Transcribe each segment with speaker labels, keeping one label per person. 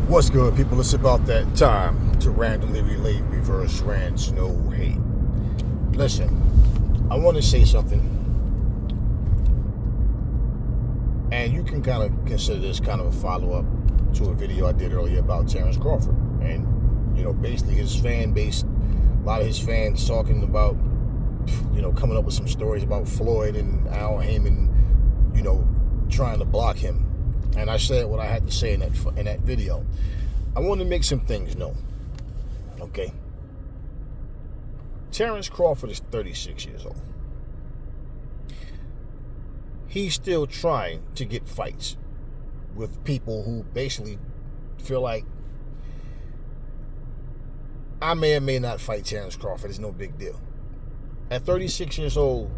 Speaker 1: What's good, people? It's about that time to randomly relate reverse rants, no hate. Listen, I want to say something, and you can kind of consider this kind of a follow-up to a video I did earlier about Terrence Crawford. And, basically his fan base, a lot of his fans talking about, coming up with some stories about Floyd and Al Heyman, trying to block him. And I said what I had to say in that video. I want to make some things known. Okay? Terrence Crawford is 36 years old. He's still trying to get fights with people who basically feel like I may or may not fight Terrence Crawford. It's no big deal. At 36 years old,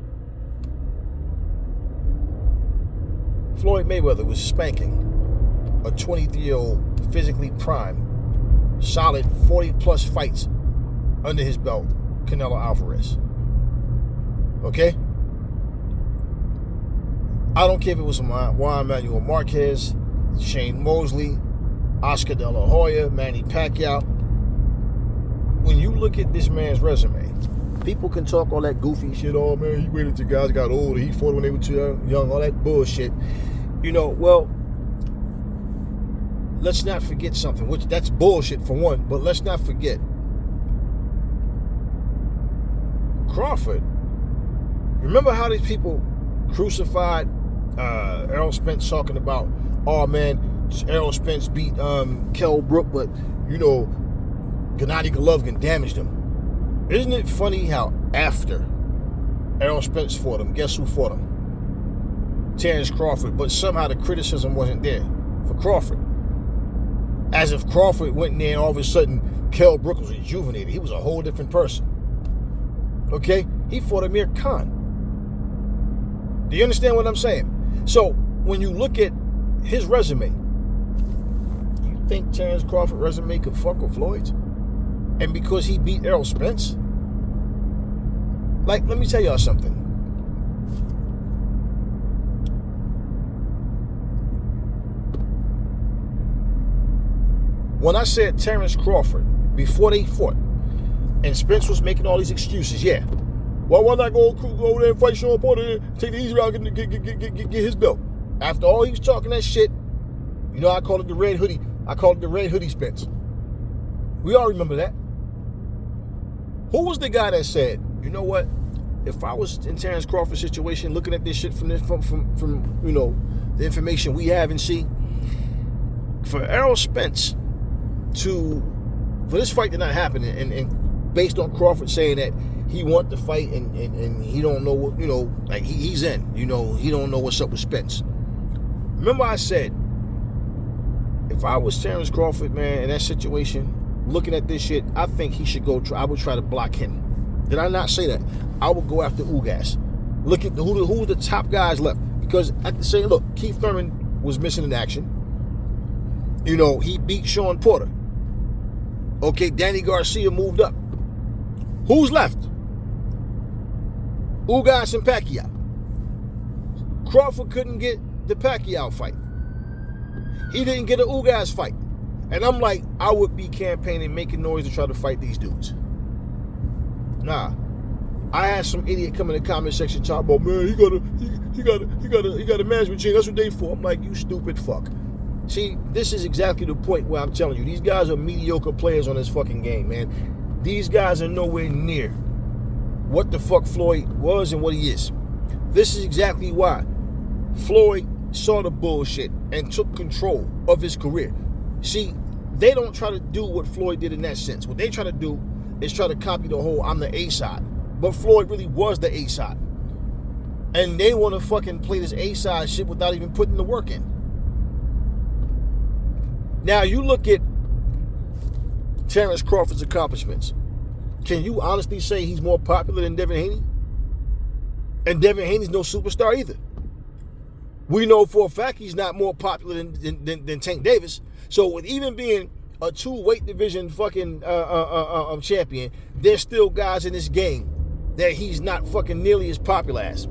Speaker 1: Floyd Mayweather was spanking a 23-year-old, physically prime, solid 40-plus fights under his belt, Canelo Alvarez. Okay? I don't care if it was Juan Manuel Marquez, Shane Mosley, Oscar De La Hoya, Manny Pacquiao. When you look at this man's resume, people can talk all that goofy shit. Oh, man, he waited till guys got older. He fought when they were too young. All that bullshit. Well, let's not forget something, which that's bullshit for one, but let's not forget. Crawford, remember how these people crucified Errol Spence talking about, oh, man, Errol Spence beat Kell Brook, but, Gennady Golovkin damaged him. Isn't it funny how after Errol Spence fought him, guess who fought him? Terrence Crawford. But somehow the criticism wasn't there for Crawford. As if Crawford went in there and all of a sudden Kell Brook was rejuvenated. He was a whole different person. Okay? He fought Amir Khan. Do you understand what I'm saying? So when you look at his resume, you think Terrence Crawford's resume could fuck with Floyd's? And because he beat Errol Spence? Like, let me tell y'all something. When I said Terrence Crawford, before they fought, and Spence was making all these excuses, yeah. Well, why not go over there and fight Sean Porter and take the easy route and get his belt? After all he was talking that shit, I call it the red hoodie. I call it the red hoodie Spence. We all remember that. Who was the guy that said, you know what? If I was in Terrence Crawford's situation, looking at this shit from the information we have and see, for Errol Spence for this fight to not happen, and based on Crawford saying that he want to fight and he don't know what, he's in, he don't know what's up with Spence. Remember I said, if I was Terrence Crawford, man, in that situation, looking at this shit, I think he should go. I would try to block him. Did I not say that? I would go after Ugas. Look at who the top guys left. Because I can say, look, Keith Thurman was missing in action. He beat Sean Porter. Okay, Danny Garcia moved up. Who's left? Ugas and Pacquiao. Crawford couldn't get the Pacquiao fight. He didn't get an Ugas fight. And I'm like, I would be campaigning, making noise to try to fight these dudes. Nah. I had some idiot come in the comment section talking about, man, he got a management change. That's what they for. I'm like, you stupid fuck. See, this is exactly the point where I'm telling you, these guys are mediocre players on this fucking game, man. These guys are nowhere near what the fuck Floyd was and what he is. This is exactly why Floyd saw the bullshit and took control of his career. See, they don't try to do what Floyd did in that sense. What they try to do is try to copy the whole I'm the A-side. But Floyd really was the A-side. And they want to fucking play this A-side shit without even putting the work in. Now, you look at Terrence Crawford's accomplishments. Can you honestly say he's more popular than Devin Haney? And Devin Haney's no superstar either. We know for a fact he's not more popular than Tank Davis. So with even being a 2-weight division fucking champion, there's still guys in this game that he's not fucking nearly as popular as.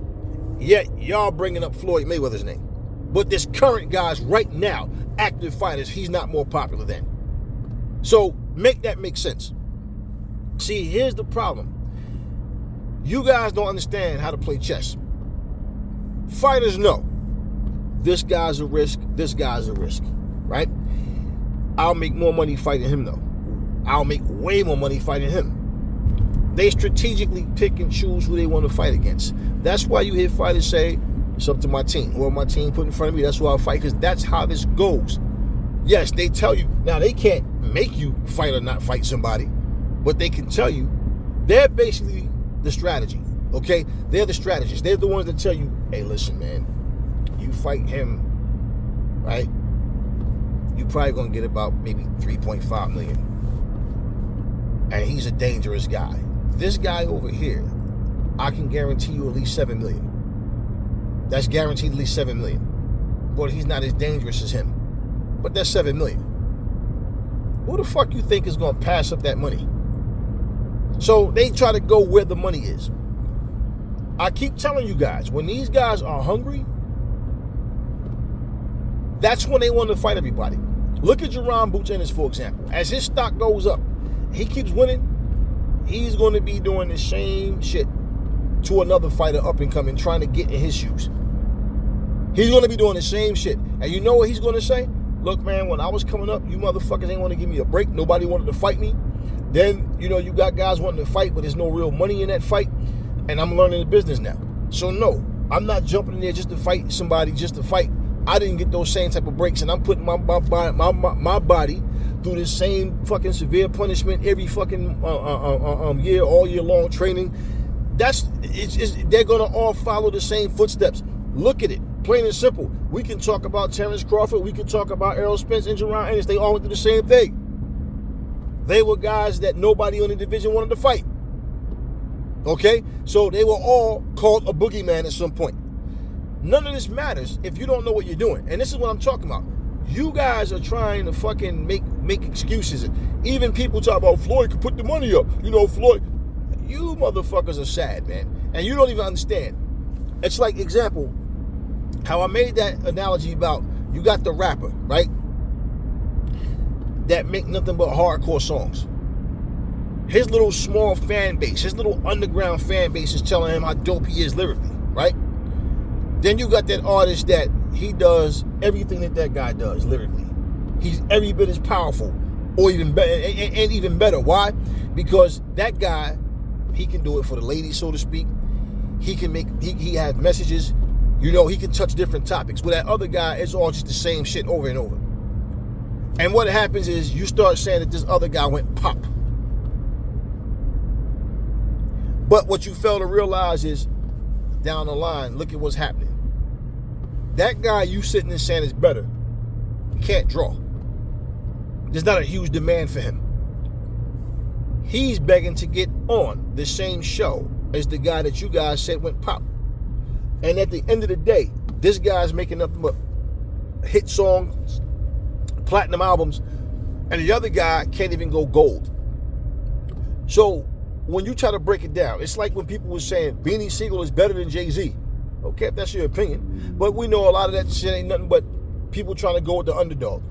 Speaker 1: Yet y'all bringing up Floyd Mayweather's name. But there's current guys right now, active fighters, he's not more popular than. So make that make sense. See, here's the problem. You guys don't understand how to play chess. Fighters know this guy's a risk, this guy's a risk, right? I'll make more money fighting him though. I'll make way more money fighting him. They strategically pick and choose who they want to fight against. That's why you hear fighters say, it's up to my team. Whoever my team put in front of me, that's who I'll fight, because that's how this goes. Yes, they tell you. Now, they can't make you fight or not fight somebody, but they can tell you. They're basically the strategy, okay? They're the strategists. They're the ones that tell you, hey, listen, man, you fight him, right? You're probably going to get about maybe 3.5 million. And he's a dangerous guy. This guy over here, I can guarantee you at least 7 million. That's guaranteed at least 7 million. But he's not as dangerous as him. But that's 7 million. Who the fuck you think is going to pass up that money? So they try to go where the money is. I keep telling you guys, when these guys are hungry, that's when they want to fight everybody. Look at Jerron Boots Ennis, for example. As his stock goes up, he keeps winning, he's going to be doing the same shit to another fighter up and coming, trying to get in his shoes. He's going to be doing the same shit. And you know what he's going to say? Look, man, when I was coming up, you motherfuckers ain't want to give me a break. Nobody wanted to fight me. Then, you know, you got guys wanting to fight, but there's no real money in that fight. And I'm learning the business now. So, no, I'm not jumping in there just to fight somebody, just to fight. I didn't get those same type of breaks. And I'm putting my body through the same fucking severe punishment every fucking year, all year long training. They're going to all follow the same footsteps. Look at it. Plain and simple. We can talk about Terrence Crawford. We can talk about Errol Spence and Jerron Ennis. They all went through the same thing. They were guys that nobody in the division wanted to fight. Okay? So they were all called a boogeyman at some point. None of this matters if you don't know what you're doing. And this is what I'm talking about. You guys are trying to fucking make excuses. Even people talk about Floyd could put the money up. You know, Floyd. You motherfuckers are sad, man. And you don't even understand. It's like, example, how I made that analogy about you got the rapper, right? That make nothing but hardcore songs. His little small fan base, his little underground fan base is telling him how dope he is lyrically, right? Then you got that artist that he does everything that guy does lyrically. He's every bit as powerful, or even better, and even better. Why? Because that guy, he can do it for the ladies, so to speak. He can he has messages. You know, he can touch different topics. With that other guy, it's all just the same shit over and over. And what happens is you start saying that this other guy went pop. But what you fail to realize is, down the line, look at what's happening. That guy you sitting and saying is better, he can't draw. There's not a huge demand for him. He's begging to get on the same show as the guy that you guys said went pop. And at the end of the day, this guy's making nothing but hit songs, platinum albums, and the other guy can't even go gold. So when you try to break it down, it's like when people were saying Beanie Siegel is better than Jay-Z. Okay, if that's your opinion. But we know a lot of that shit ain't nothing but people trying to go with the underdog.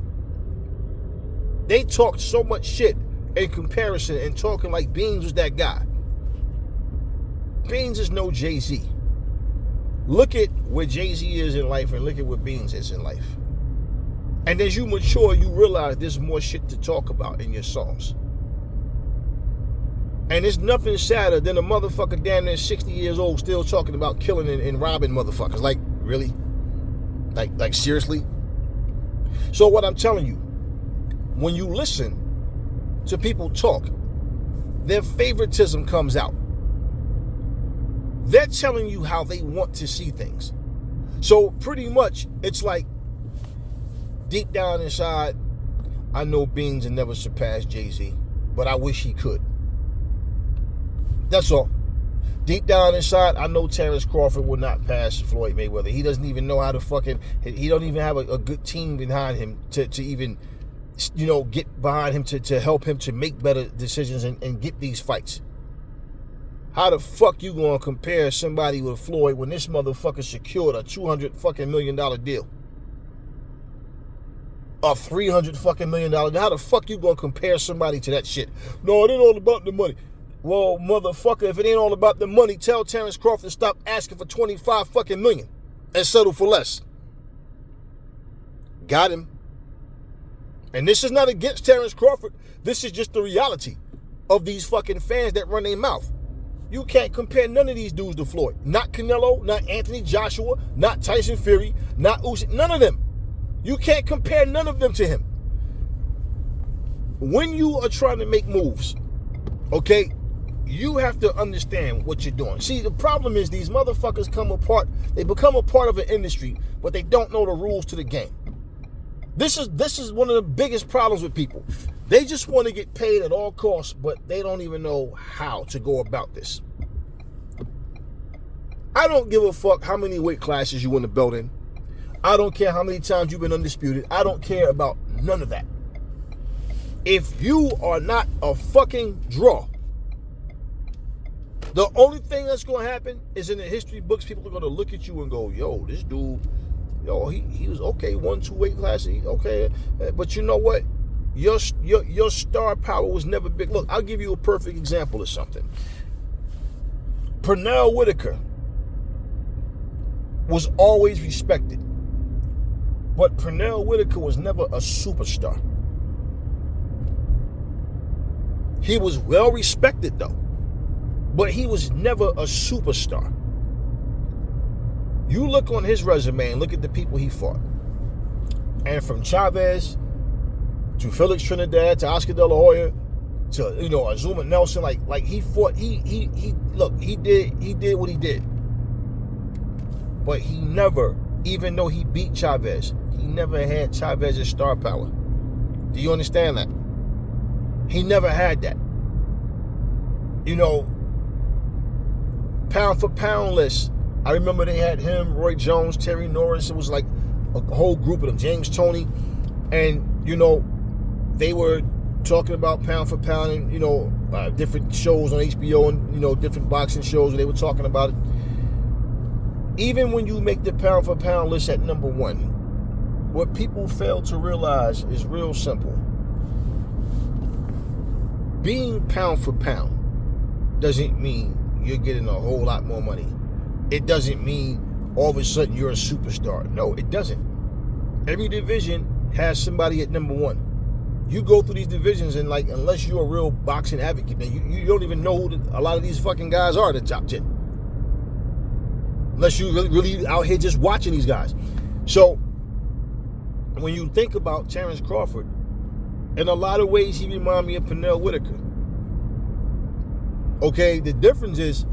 Speaker 1: They talked so much shit in comparison and talking like Beans was that guy. Beans is no Jay-Z. Look at where Jay-Z is in life and look at where Beans is in life. And as you mature, you realize there's more shit to talk about in your songs. And there's nothing sadder than a motherfucker damn near 60 years old still talking about killing and robbing motherfuckers. Like, really? Like seriously? So what I'm telling you, when you listen to people talk, their favoritism comes out. They're telling you how they want to see things. So pretty much, it's like, deep down inside, I know Beans will never surpass Jay-Z, but I wish he could. That's all. Deep down inside, I know Terrence Crawford will not pass Floyd Mayweather. He doesn't even know how to he don't even have a good team behind him to even, you know, get behind him to help him to make better decisions and get these fights. How the fuck you gonna compare somebody with Floyd when this motherfucker secured a $200 million deal? a $300 fucking million. How the fuck you gonna compare somebody to that shit? No, it ain't all about the money. Well, motherfucker, if it ain't all about the money, tell Terrence Crawford to stop asking for 25 fucking million and settle for less. Got him. And this is not against Terrence Crawford. This is just the reality of these fucking fans that run their mouth. You can't compare none of these dudes to Floyd. Not Canelo, not Anthony Joshua, not Tyson Fury, not Usyk, none of them. You can't compare none of them to him. When you are trying to make moves, okay, you have to understand what you're doing. See, the problem is these motherfuckers they become a part of an industry, but they don't know the rules to the game. This is one of the biggest problems with people. They just want to get paid at all costs, but they don't even know how to go about this. I don't give a fuck how many weight classes you in the belt in. I don't care how many times you've been undisputed. I don't care about none of that. If you are not a fucking draw, the only thing that's going to happen is in the history books, people are going to look at you and go, yo, this dude, yo, he was okay, 1-2 weight classes, okay. But you know what? Your star power was never big. Look, I'll give you a perfect example of something. Pernell Whitaker was always respected, but Pernell Whitaker was never a superstar. He was well respected though, but he was never a superstar. You look on his resume and look at the people he fought, and from Chavez to Felix Trinidad to Oscar De La Hoya to Azuma Nelson, like he fought. He did what he did, but he never, even though he beat Chavez, he never had Chavez's star power. Do you understand that? He never had that. Pound for pound list. I remember they had him, Roy Jones, Terry Norris. It was like a whole group of them, James Toney, and they were talking about pound for pound and different shows on HBO and different boxing shows where they were talking about it. Even when you make the pound for pound list at number one, what people fail to realize is real simple. Being pound for pound doesn't mean you're getting a whole lot more money. It doesn't mean all of a sudden you're a superstar. No, it doesn't. Every division has somebody at number one. You go through these divisions and unless you're a real boxing advocate, you don't even know who a lot of these fucking guys are in the top 10. Unless you really out here just watching these guys. So when you think about Terrence Crawford, in a lot of ways he reminds me of Pernell Whitaker. Okay, the difference is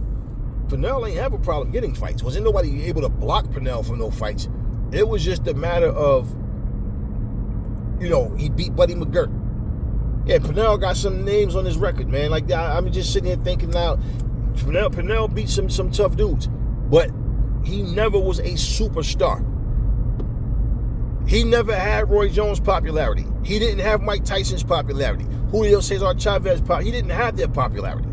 Speaker 1: Pernell ain't have a problem getting fights. Wasn't nobody able to block Pernell from no fights. It was just a matter of, he beat Buddy McGirt. Yeah, Pernell got some names on his record, man. I'm just sitting here thinking now, Pernell beat some tough dudes, but he never was a superstar. He never had Roy Jones' popularity. He didn't have Mike Tyson's popularity. Julio Cesar Chavez he didn't have their popularity.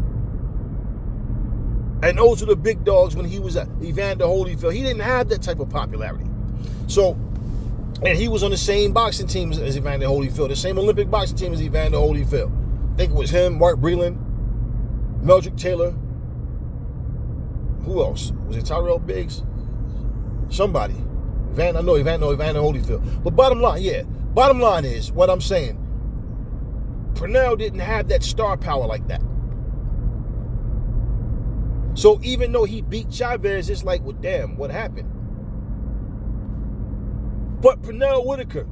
Speaker 1: And those are the big dogs when he was at Evander Holyfield. He didn't have that type of popularity. So, and he was on the same boxing team as Evander Holyfield, the same Olympic boxing team as Evander Holyfield. I think it was him, Mark Breland, Meldrick Taylor. Who else? Was it Tyrell Biggs? Somebody. Evander Holyfield. But bottom line is, what I'm saying, Pernell didn't have that star power like that. So even though he beat Chavez, it's like, well, damn, what happened? But Pernell Whitaker,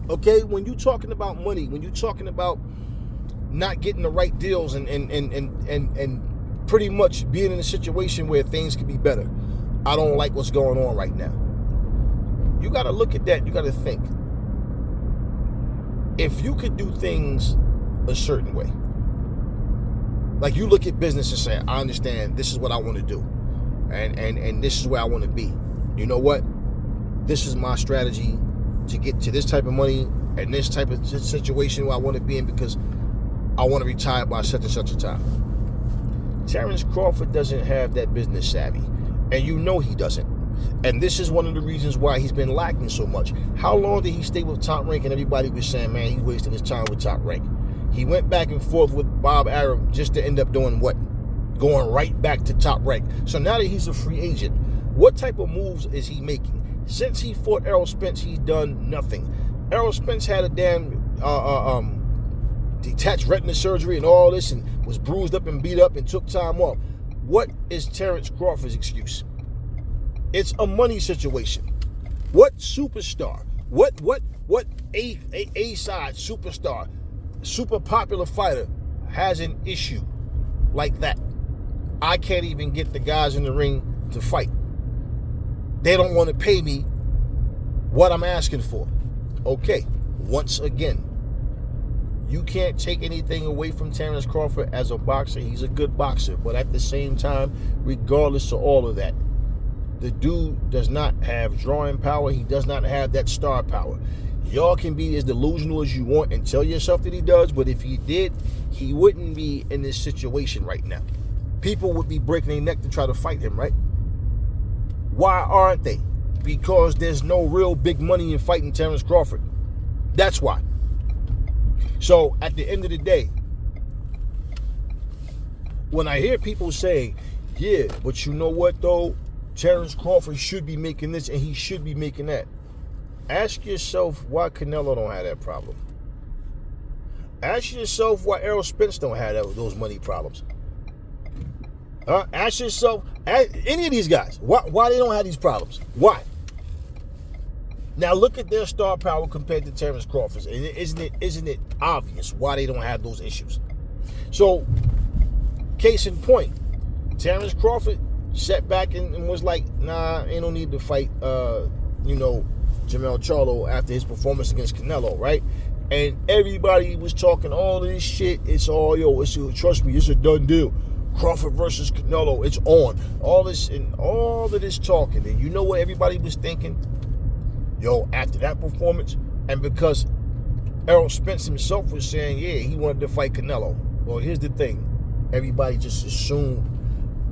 Speaker 1: okay, when you're talking about money, when you're talking about not getting the right deals and pretty much being in a situation where things could be better, I don't like what's going on right now. You got to look at that. You got to think. If you could do things a certain way, like you look at business and say, I understand this is what I want to do, and this is where I want to be. You know what? This is my strategy to get to this type of money and this type of situation where I want to be in because I want to retire by such and such a time. Terrence Crawford doesn't have that business savvy, and he doesn't. And this is one of the reasons why he's been lacking so much. How long did he stay with Top Rank and everybody was saying, man, he wasted his time with Top Rank? He went back and forth with Bob Arum just to end up doing what? Going right back to Top Rank. So now that he's a free agent, what type of moves is he making? Since he fought Errol Spence, he's done nothing. Errol Spence had a damn detached retina surgery and all this and was bruised up and beat up and took time off. What is Terrence Crawford's excuse? It's a money situation. What superstar? What A-side superstar, super popular fighter has an issue like that? I can't even get the guys in the ring to fight. They don't want to pay me what I'm asking for. Okay, once again, you can't take anything away from Terrence Crawford as a boxer. He's a good boxer, but at the same time, regardless of all of that, the dude does not have drawing power. He does not have that star power. Y'all can be as delusional as you want and tell yourself that he does, but if he did, he wouldn't be in this situation right now. People would be breaking their neck to try to fight him, right? Why aren't they? Because there's no real big money in fighting Terrence Crawford. That's why. So at the end of the day, when I hear people say, yeah, but you know what though? Terrence Crawford should be making this and he should be making that. Ask yourself why Canelo don't have that problem. Ask yourself why Errol Spence don't have those money problems. Ask yourself, any of these guys, why they don't have these problems? Why? Now look at their star power compared to Terrence Crawford's. And isn't it obvious why they don't have those issues? So, case in point, Terrence Crawford sat back and was like, nah, ain't no need to fight, Jermell Charlo after his performance against Canelo, right? And everybody was talking all this shit. It's all, trust me, it's a done deal. Crawford versus Canelo, it's on. All of this talking. And you know what everybody was thinking? After that performance, and because Errol Spence himself was saying, yeah, he wanted to fight Canelo. Well, here's the thing. Everybody just assumed,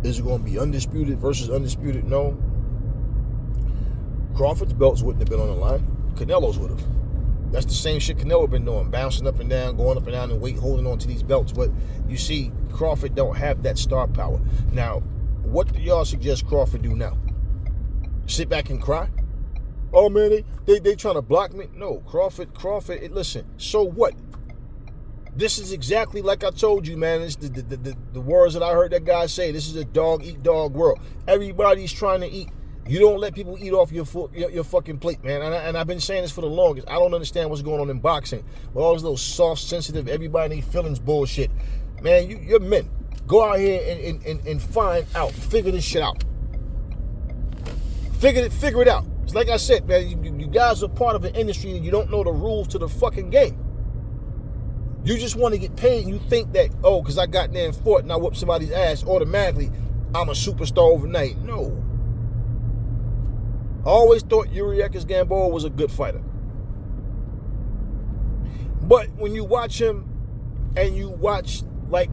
Speaker 1: is it going to be undisputed versus undisputed? No. Crawford's belts wouldn't have been on the line. Canelo's would have. That's the same shit Canelo been doing, bouncing up and down, going up and down and weight, holding on to these belts. But you see, Crawford don't have that star power. Now, what do y'all suggest Crawford do now? Sit back and cry? Oh man, they trying to block me? No, Crawford, listen, so what? This is exactly like I told you, man. It's the words that I heard that guy say. This is a dog-eat-dog world. Everybody's trying to eat. You don't let people eat off your fucking plate, man. And I've been saying this for the longest. I don't understand what's going on in boxing. With all this little soft, sensitive, everybody and their feelings bullshit. Man, you're men. Go out here and find out. Figure this shit out. Figure it out. It's like I said, man, you guys are part of an industry and you don't know the rules to the fucking game. You just want to get paid and you think that, because I got there and fought and I whooped somebody's ass, automatically I'm a superstar overnight. No. I always thought Yuriakis Gamboa was a good fighter. But when you watch him and you watch, like,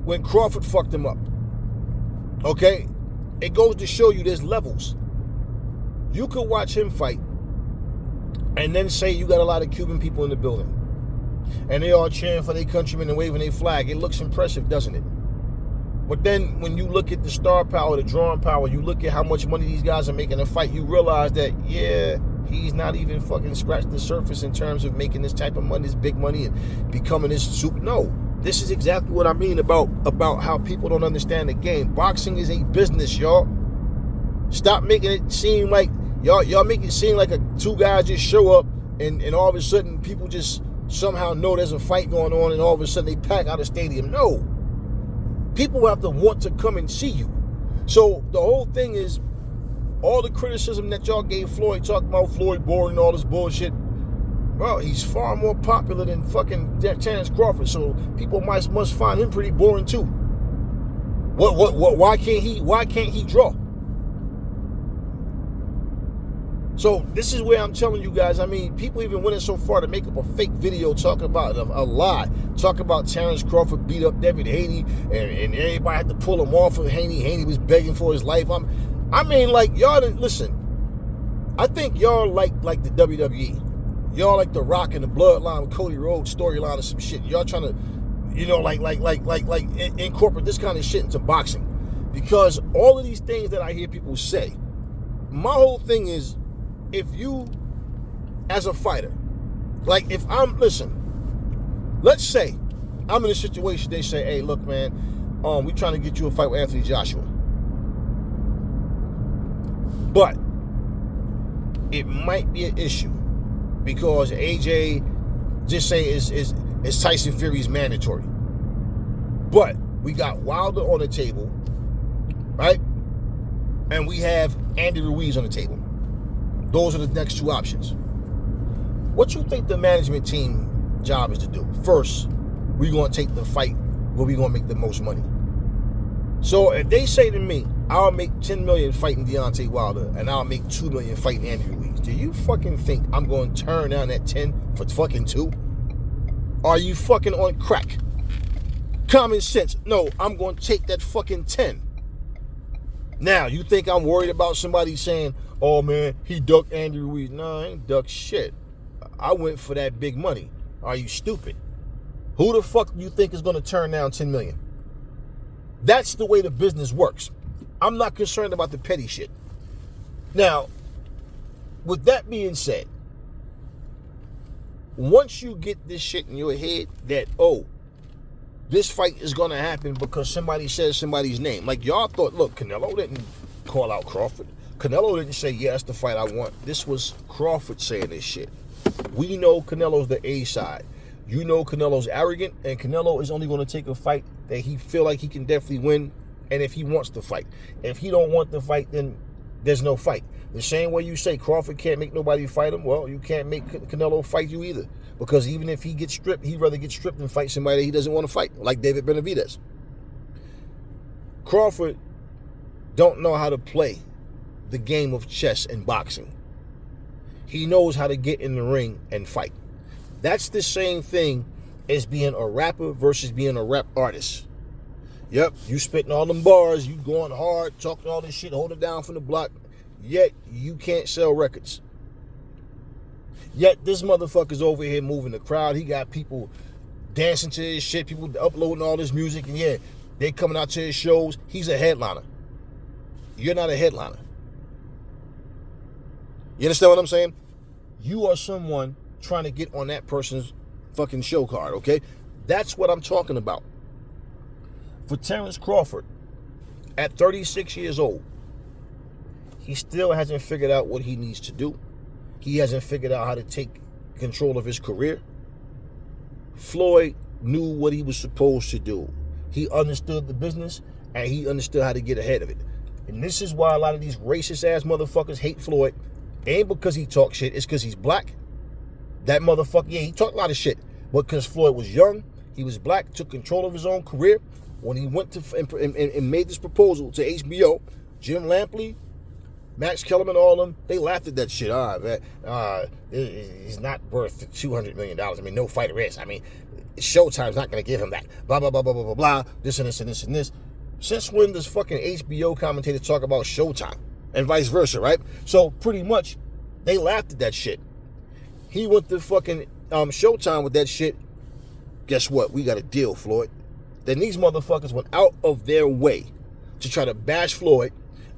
Speaker 1: when Crawford fucked him up, okay, it goes to show you there's levels. You could watch him fight and then say you got a lot of Cuban people in the building and they all cheering for their countrymen and waving their flag. It looks impressive, doesn't it? But then when you look at the star power, the drawing power, you look at how much money these guys are making a fight, you realize that, yeah, he's not even fucking scratched the surface in terms of making this type of money, this big money, and becoming this super. No, this is exactly what I mean about how people don't understand the game. Boxing is a business, y'all. Stop making it seem like y'all make it seem like two guys just show up and all of a sudden people just somehow know there's a fight going on and all of a sudden they pack out a stadium. No. People have to want to come and see you. So the whole thing is, all the criticism that y'all gave Floyd, talking about Floyd boring and all this bullshit, well, he's far more popular than fucking Terrence Crawford, so people must find him pretty boring too. Why can't he draw? So this is where I'm telling you guys, I mean, people even went so far to make up a fake video talking about a lie, talking about Terrence Crawford beat up David Haney, and everybody had to pull him off of Haney. Haney was begging for his life. I mean, like, y'all didn't listen. I think y'all like the WWE. Y'all like the Rock and the Bloodline with Cody Rhodes storyline or some shit. Y'all trying to, incorporate this kind of shit into boxing. Because all of these things that I hear people say, my whole thing is, if you, as a fighter, like let's say I'm in a situation, they say, hey, look, man, we trying to get you a fight with Anthony Joshua. But it might be an issue because AJ, just say is Tyson Fury's mandatory. But we got Wilder on the table, right? And we have Andy Ruiz on the table. Those are the next two options. What you think the management team job is to do? First, we're going to take the fight where we're going to make the most money. So if they say to me, I'll make $10 million fighting Deontay Wilder and I'll make $2 million fighting Andy Ruiz, do you fucking think I'm going to turn down that 10 for fucking 2? Are you fucking on crack? Common sense. No, I'm going to take that fucking 10. Now, you think I'm worried about somebody saying, oh man, he ducked Andy Ruiz? No, I ain't ducked shit. I went for that big money. Are you stupid? Who the fuck do you think is going to turn down 10 million? That's the way the business works. I'm not concerned about the petty shit. Now, with that being said, once you get this shit in your head that, oh, this fight is going to happen because somebody says somebody's name. Like, y'all thought, look, Canelo didn't call out Crawford. Canelo didn't say, yeah, that's the fight I want. This was Crawford saying this shit. We know Canelo's the A side. You know Canelo's arrogant, and Canelo is only going to take a fight that he feel like he can definitely win, and if he wants to fight. If he don't want to fight, then there's no fight. The same way you say Crawford can't make nobody fight him, well, you can't make Canelo fight you either. Because even if he gets stripped, he'd rather get stripped than fight somebody that he doesn't want to fight, like David Benavidez. Crawford don't know how to play the game of chess and boxing. He knows how to get in the ring and fight. That's the same thing as being a rapper versus being a rap artist. Yep, you spitting all them bars, you going hard, talking all this shit, holding down from the block, yet you can't sell records. Yet this motherfucker's over here moving the crowd. He got people dancing to his shit, people uploading all this music, and yeah, they coming out to his shows. He's a headliner. You're not a headliner. You understand what I'm saying? You are someone trying to get on that person's fucking show card, okay? That's what I'm talking about. For Terrence Crawford, at 36 years old, he still hasn't figured out what he needs to do. He hasn't figured out how to take control of his career. Floyd knew what he was supposed to do. He understood the business, and he understood how to get ahead of it. And this is why a lot of these racist-ass motherfuckers hate Floyd. It ain't because he talks shit. It's because he's black. That motherfucker, yeah, he talked a lot of shit. But because Floyd was young, he was black, took control of his own career. When he went to and made this proposal to HBO, Jim Lampley, Max Kellerman, all of them, they laughed at that shit. He's not worth $200 million. I mean, no fighter is. I mean, Showtime's not going to give him that. Blah, blah, blah, blah, blah, blah, blah. This and this and this and this. Since when does fucking HBO commentators talk about Showtime? And vice versa, right? So, pretty much, they laughed at that shit. He went to fucking Showtime with that shit. Guess what? We got a deal, Floyd. Then these motherfuckers went out of their way to try to bash Floyd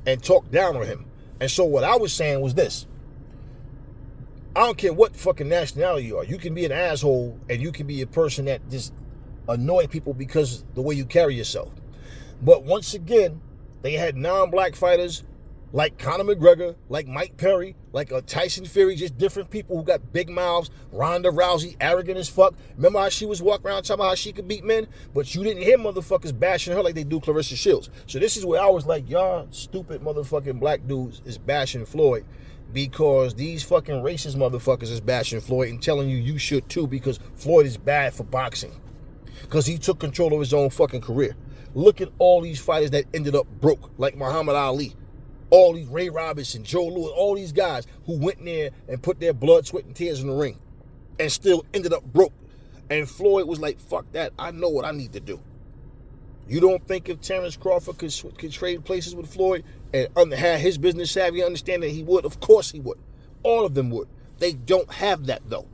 Speaker 1: and talk down on him. And so what I was saying was this. I don't care what fucking nationality you are. You can be an asshole and you can be a person that just annoy people because the way you carry yourself. But once again, they had non-black fighters like Conor McGregor, like Mike Perry, like Tyson Fury, just different people who got big mouths. Ronda Rousey, arrogant as fuck. Remember how she was walking around talking about how she could beat men? But you didn't hear motherfuckers bashing her like they do Clarissa Shields. So this is where I was like, y'all stupid motherfucking black dudes is bashing Floyd because these fucking racist motherfuckers is bashing Floyd and telling you should too because Floyd is bad for boxing. Because he took control of his own fucking career. Look at all these fighters that ended up broke, like Muhammad Ali. All these Ray Robinson, Joe Louis, all these guys who went in there and put their blood, sweat, and tears in the ring and still ended up broke. And Floyd was like, fuck that, I know what I need to do. You don't think if Terrence Crawford could trade places with Floyd, and had his business savvy understanding that he would, of course he would. All of them would. They don't have that though.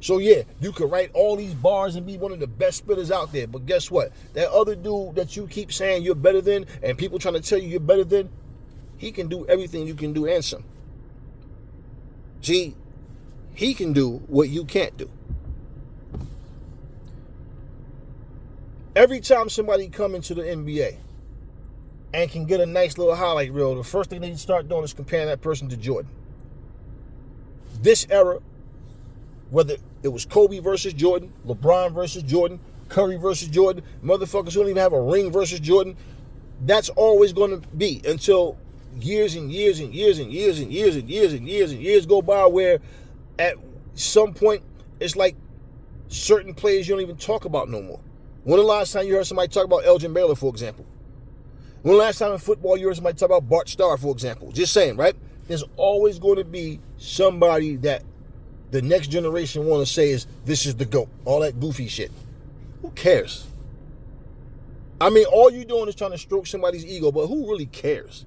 Speaker 1: So yeah, you could write all these bars and be one of the best spitters out there, but guess what? That other dude that you keep saying you're better than, and people trying to tell you you're better than, he can do everything you can do and some. See, he can do what you can't do. Every time somebody come into the NBA and can get a nice little highlight reel, the first thing they start doing is comparing that person to Jordan. This era, whether it was Kobe versus Jordan, LeBron versus Jordan, Curry versus Jordan, motherfuckers who don't even have a ring versus Jordan, that's always going to be until years and years and years and years and years and years and years and years go by, where at some point it's like certain players you don't even talk about no more. When the last time you heard somebody talk about Elgin Baylor, for example? When the last time in football you heard somebody talk about Bart Starr, for example? Just saying, right? There's always going to be somebody that the next generation want to say is, this is the GOAT. All that goofy shit. Who cares? I mean, all you're doing is trying to stroke somebody's ego, but who really cares?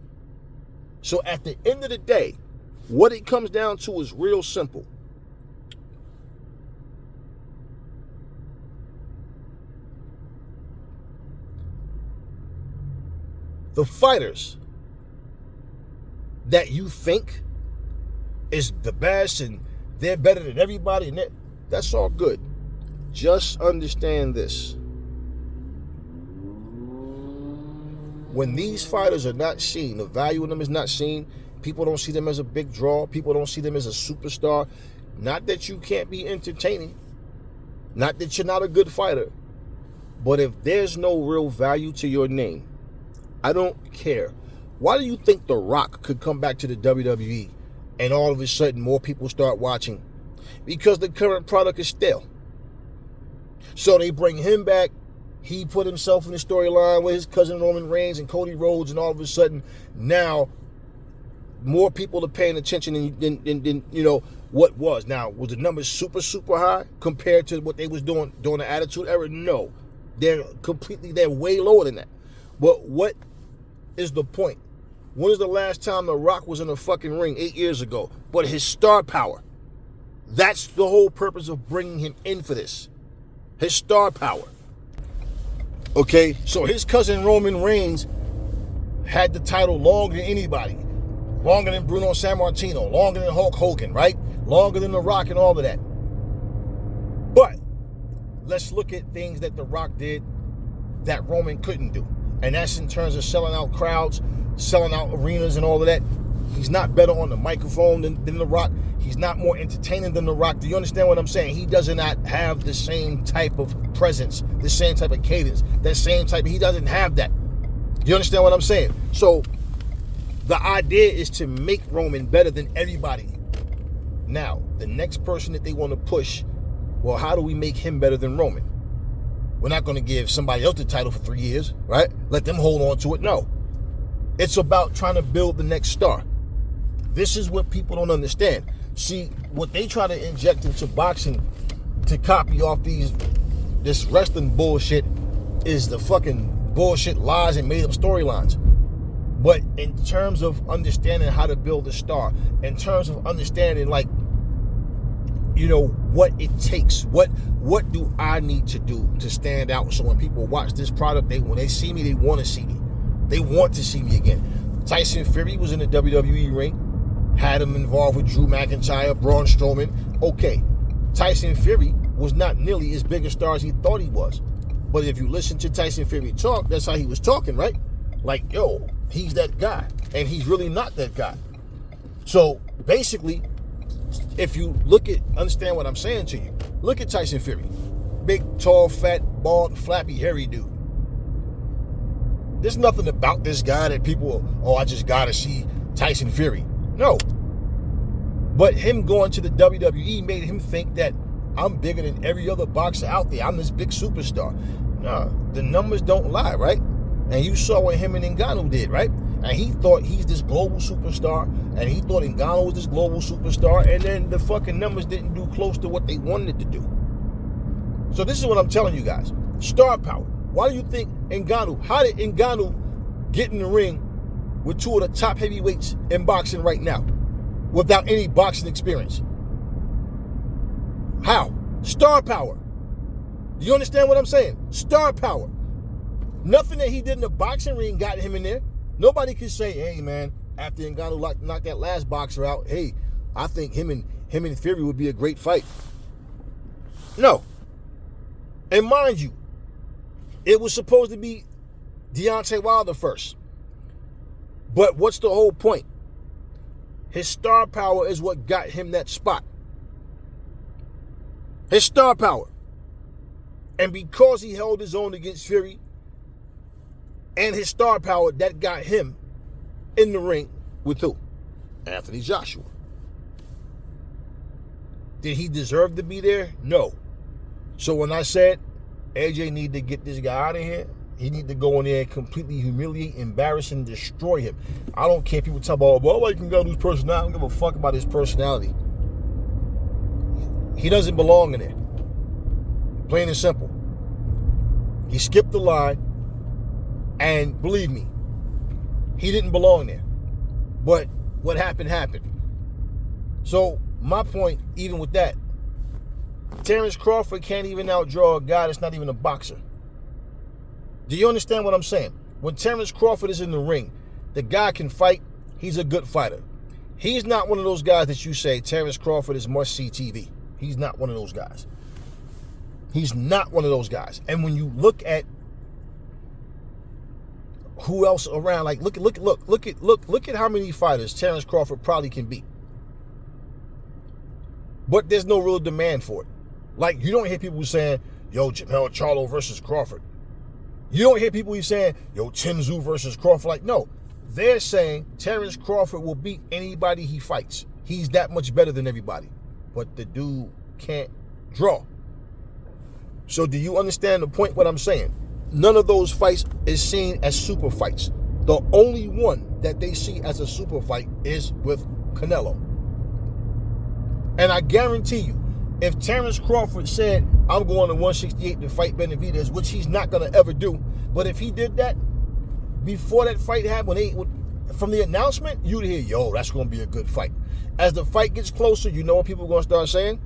Speaker 1: So at the end of the day, what it comes down to is real simple. The fighters that you think is the best and they're better than everybody, and that's all good. Just understand this. When these fighters are not seen, the value in them is not seen, people don't see them as a big draw, people don't see them as a superstar. Not that you can't be entertaining, not that you're not a good fighter, but if there's no real value to your name, I don't care. Why do you think The Rock could come back to the WWE and all of a sudden more people start watching? Because the current product is stale. So they bring him back. He put himself in the storyline with his cousin Roman Reigns and Cody Rhodes, and all of a sudden now more people are paying attention than you know what was. Now, was the numbers super high compared to what they was doing during the Attitude Era? No. They're way lower than that. But what is the point? When was the last time The Rock was in a fucking ring? 8 years ago. But his star power. That's the whole purpose of bringing him in for this. His star power. Okay? So his cousin Roman Reigns had the title longer than anybody. Longer than Bruno Sammartino. Longer than Hulk Hogan, right? Longer than The Rock and all of that. But let's look at things that The Rock did that Roman couldn't do. And that's in terms of selling out crowds, selling out arenas and all of that. He's not better on the microphone than The Rock. He's not more entertaining than The Rock. Do you understand what I'm saying? He does not have the same type of presence, the same type of cadence, he doesn't have that. You understand what I'm saying? So the idea is to make Roman better than everybody. Now, the next person that they want to push, well, how do we make him better than Roman? We're not going to give somebody else the title for 3 years, right? Let them hold on to it. No. It's about trying to build the next star. This is what people don't understand. See, what they try to inject into boxing to copy off this wrestling bullshit is the fucking bullshit lies and made up storylines. But in terms of understanding how to build a star, in terms of understanding, like, you know, what it takes, what do I need to do to stand out so when people watch this product, when they see me, they want to see me. They want to see me again. Tyson Fury was in the WWE ring, had him involved with Drew McIntyre, Braun Strowman. Okay, Tyson Fury was not nearly as big a star as he thought he was. But if you listen to Tyson Fury talk, that's how he was talking, right? Like, yo, he's that guy. And he's really not that guy. So basically, if you understand what I'm saying to you, look at Tyson Fury. Big, tall, fat, bald, flappy, hairy dude. There's nothing about this guy that people, I just gotta see Tyson Fury. No. But him going to the WWE made him think that I'm bigger than every other boxer out there. I'm this big superstar. Nah, the numbers don't lie, right? And you saw what him and Ngannou did, right? And he thought he's this global superstar, and he thought Ngannou was this global superstar, and then the fucking numbers didn't do close to what they wanted to do. So this is what I'm telling you guys. Star power. Why do you think how did Ngannou get in the ring with two of the top heavyweights in boxing right now without any boxing experience? How? Star power. Do you understand what I'm saying? Star power. Nothing that he did in the boxing ring got him in there. Nobody could say, hey, man, after Ngannou knocked that last boxer out, hey, I think him and Fury would be a great fight. No. And mind you, it was supposed to be Deontay Wilder first. But what's the whole point? His star power is what got him that spot. His star power. And because he held his own against Fury and his star power, that got him in the ring with who? Anthony Joshua. Did he deserve to be there? No. So when I said AJ need to get this guy out of here, he need to go in there and completely humiliate, embarrass, and destroy him. I don't care. People talk about, well, why you can go lose personality. I don't give a fuck about his personality. He doesn't belong in there. Plain and simple. He skipped the line, and believe me, he didn't belong there. But what happened, happened. So my point, even with that, Terrence Crawford can't even outdraw a guy that's not even a boxer. Do you understand what I'm saying? When Terrence Crawford is in the ring, the guy can fight. He's a good fighter. He's not one of those guys that you say, Terrence Crawford is must-see TV. He's not one of those guys. He's not one of those guys. And when you look at who else around, like look at how many fighters Terrence Crawford probably can beat. But there's no real demand for it. Like, you don't hear people saying, yo, Jamel Charlo versus Crawford. You don't hear people saying, yo, Tenzou versus Crawford. Like, no. They're saying Terrence Crawford will beat anybody he fights. He's that much better than everybody. But the dude can't draw. So do you understand the point what I'm saying? None of those fights is seen as super fights. The only one that they see as a super fight is with Canelo. And I guarantee you, if Terrence Crawford said, I'm going to 168 to fight Benavidez, which he's not going to ever do, but if he did that, before that fight happened, from the announcement, you'd hear, yo, that's going to be a good fight. As the fight gets closer, you know what people are going to start saying?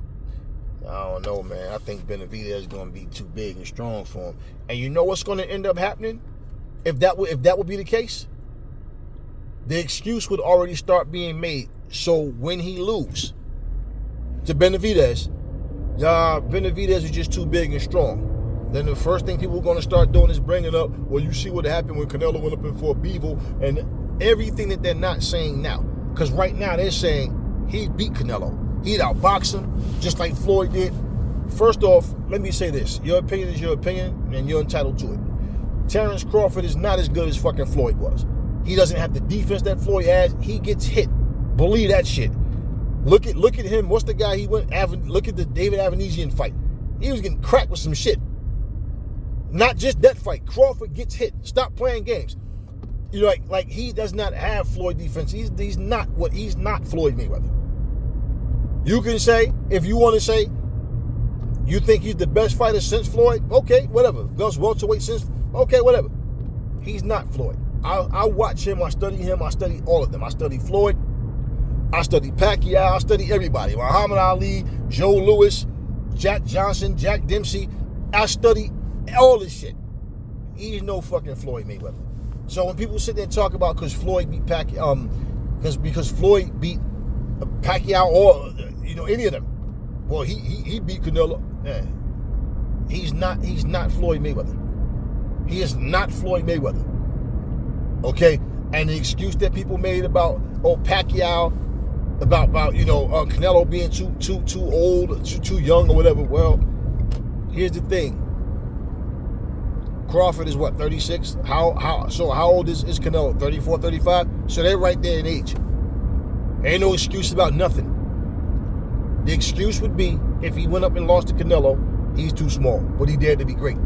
Speaker 1: I don't know, man. I think Benavidez is going to be too big and strong for him. And you know what's going to end up happening? If that would be the case? The excuse would already start being made. So when he loses to Benavidez, Benavidez is just too big and strong. Then the first thing people are going to start doing is bringing up, well, you see what happened when Canelo went up in for Bevel, and everything that they're not saying now. Because right now they're saying he beat Canelo. He'd outbox him, just like Floyd did. First off, let me say this. Your opinion is your opinion, and you're entitled to it. Terrence Crawford is not as good as fucking Floyd was. He doesn't have the defense that Floyd has. He gets hit. Believe that shit. Look at him. What's the guy he went? Look at the David Avanesian fight. He was getting cracked with some shit. Not just that fight. Crawford gets hit. Stop playing games. You know, like he does not have Floyd defense. He's not Floyd Mayweather. You can say, if you want to say, you think he's the best fighter since Floyd? Okay, whatever. Goes welterweight since? Okay, whatever. He's not Floyd. I watch him. I study him. I study all of them. I study Floyd. I study Pacquiao. I study everybody. Muhammad Ali, Joe Louis, Jack Johnson, Jack Dempsey. I study all this shit. He's no fucking Floyd Mayweather. So when people sit there and talk about because Floyd beat Pacquiao, because Floyd beat Pacquiao or any of them, well, he beat Canelo. Yeah. He's not Floyd Mayweather. He is not Floyd Mayweather. Okay, and the excuse that people made about Pacquiao, about Canelo being too old, too young or whatever. Well, here's the thing. Crawford is what, 36? How old is Canelo? 34, 35? So they're right there in age. Ain't no excuse about nothing. The excuse would be if he went up and lost to Canelo, he's too small, but he dared to be great.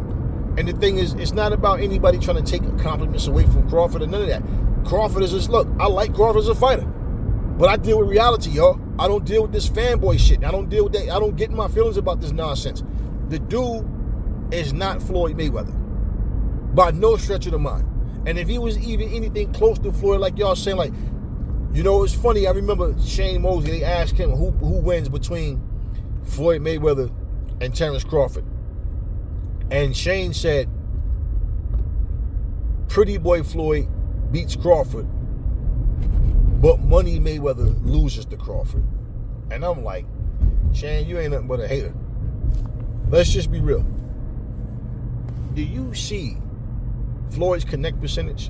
Speaker 1: And the thing is, it's not about anybody trying to take compliments away from Crawford or none of that. Crawford is just, look, I like Crawford as a fighter, but I deal with reality, y'all. I don't deal with this fanboy shit. I don't deal with that. I don't get in my feelings about this nonsense. The dude is not Floyd Mayweather by no stretch of the mind. And if he was even anything close to Floyd, like y'all saying, like, you know, it's funny. I remember Shane Mosley, they asked him who wins between Floyd Mayweather and Terrence Crawford. And Shane said, Pretty Boy Floyd beats Crawford, but Money Mayweather loses to Crawford. And I'm like, Shane, you ain't nothing but a hater. Let's just be real. Do you see Floyd's connect percentage?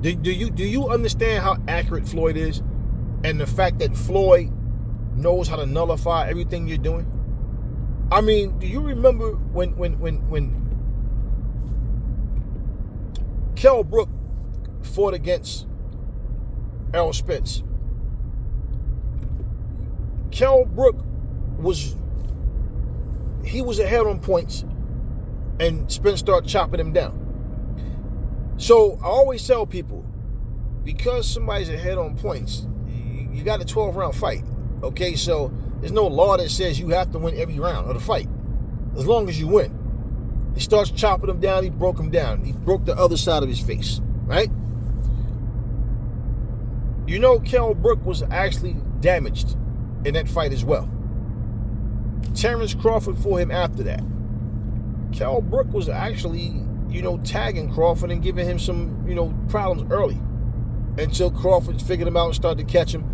Speaker 1: Do you understand how accurate Floyd is, and the fact that Floyd knows how to nullify everything you're doing? I mean, do you remember when Kell Brook fought against Errol Spence? Kell Brook was ahead on points, and Spence started chopping him down. So I always tell people, because somebody's ahead on points, you got a 12-round fight. Okay, so there's no law that says you have to win every round of the fight, as long as you win. He starts chopping him down. He broke him down. He broke the other side of his face, right? You know, Kell Brook was actually damaged in that fight as well. Terrence Crawford fought him after that. Kell Brook was actually, tagging Crawford and giving him some, problems early, until Crawford figured him out and started to catch him.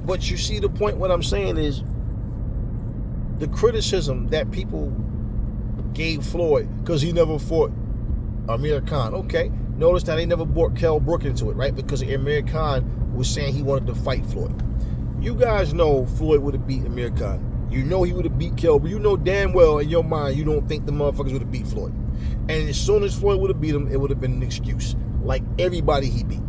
Speaker 1: But you see the point, what I'm saying is, the criticism that people gave Floyd because he never fought Amir Khan. Okay, notice that they never brought Kell Brook into it, right? Because Amir Khan was saying he wanted to fight Floyd. You guys know Floyd would have beat Amir Khan. You know he would have beat Kell, but you know damn well in your mind you don't think the motherfuckers would have beat Floyd. And as soon as Floyd would have beat him, it would have been an excuse. Like everybody he beat.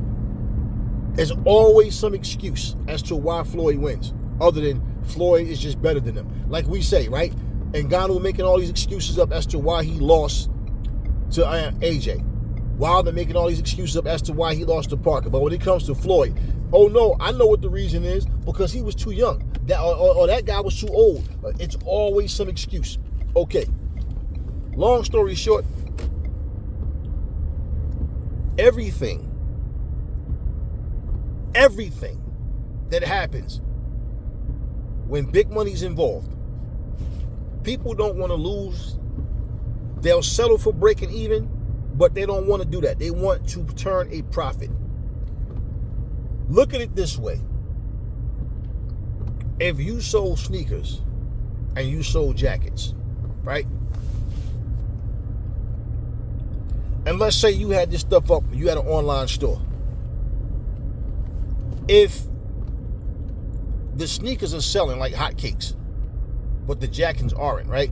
Speaker 1: There's always some excuse as to why Floyd wins, other than Floyd is just better than him. Like we say, right? And Ngannou making all these excuses up as to why he lost to AJ. Wilder making all these excuses up as to why he lost to Parker. But when it comes to Floyd, oh no, I know what the reason is, because he was too young. Or that guy was too old. It's always some excuse. Okay. Long story short, everything that happens when big money's involved, people don't want to lose. They'll settle for breaking even, but they don't want to do that. They want to turn a profit. Look at it this way. If you sold sneakers and you sold jackets, right? And let's say you had this stuff up, you had an online store. If the sneakers are selling like hotcakes, but the jackets aren't, right?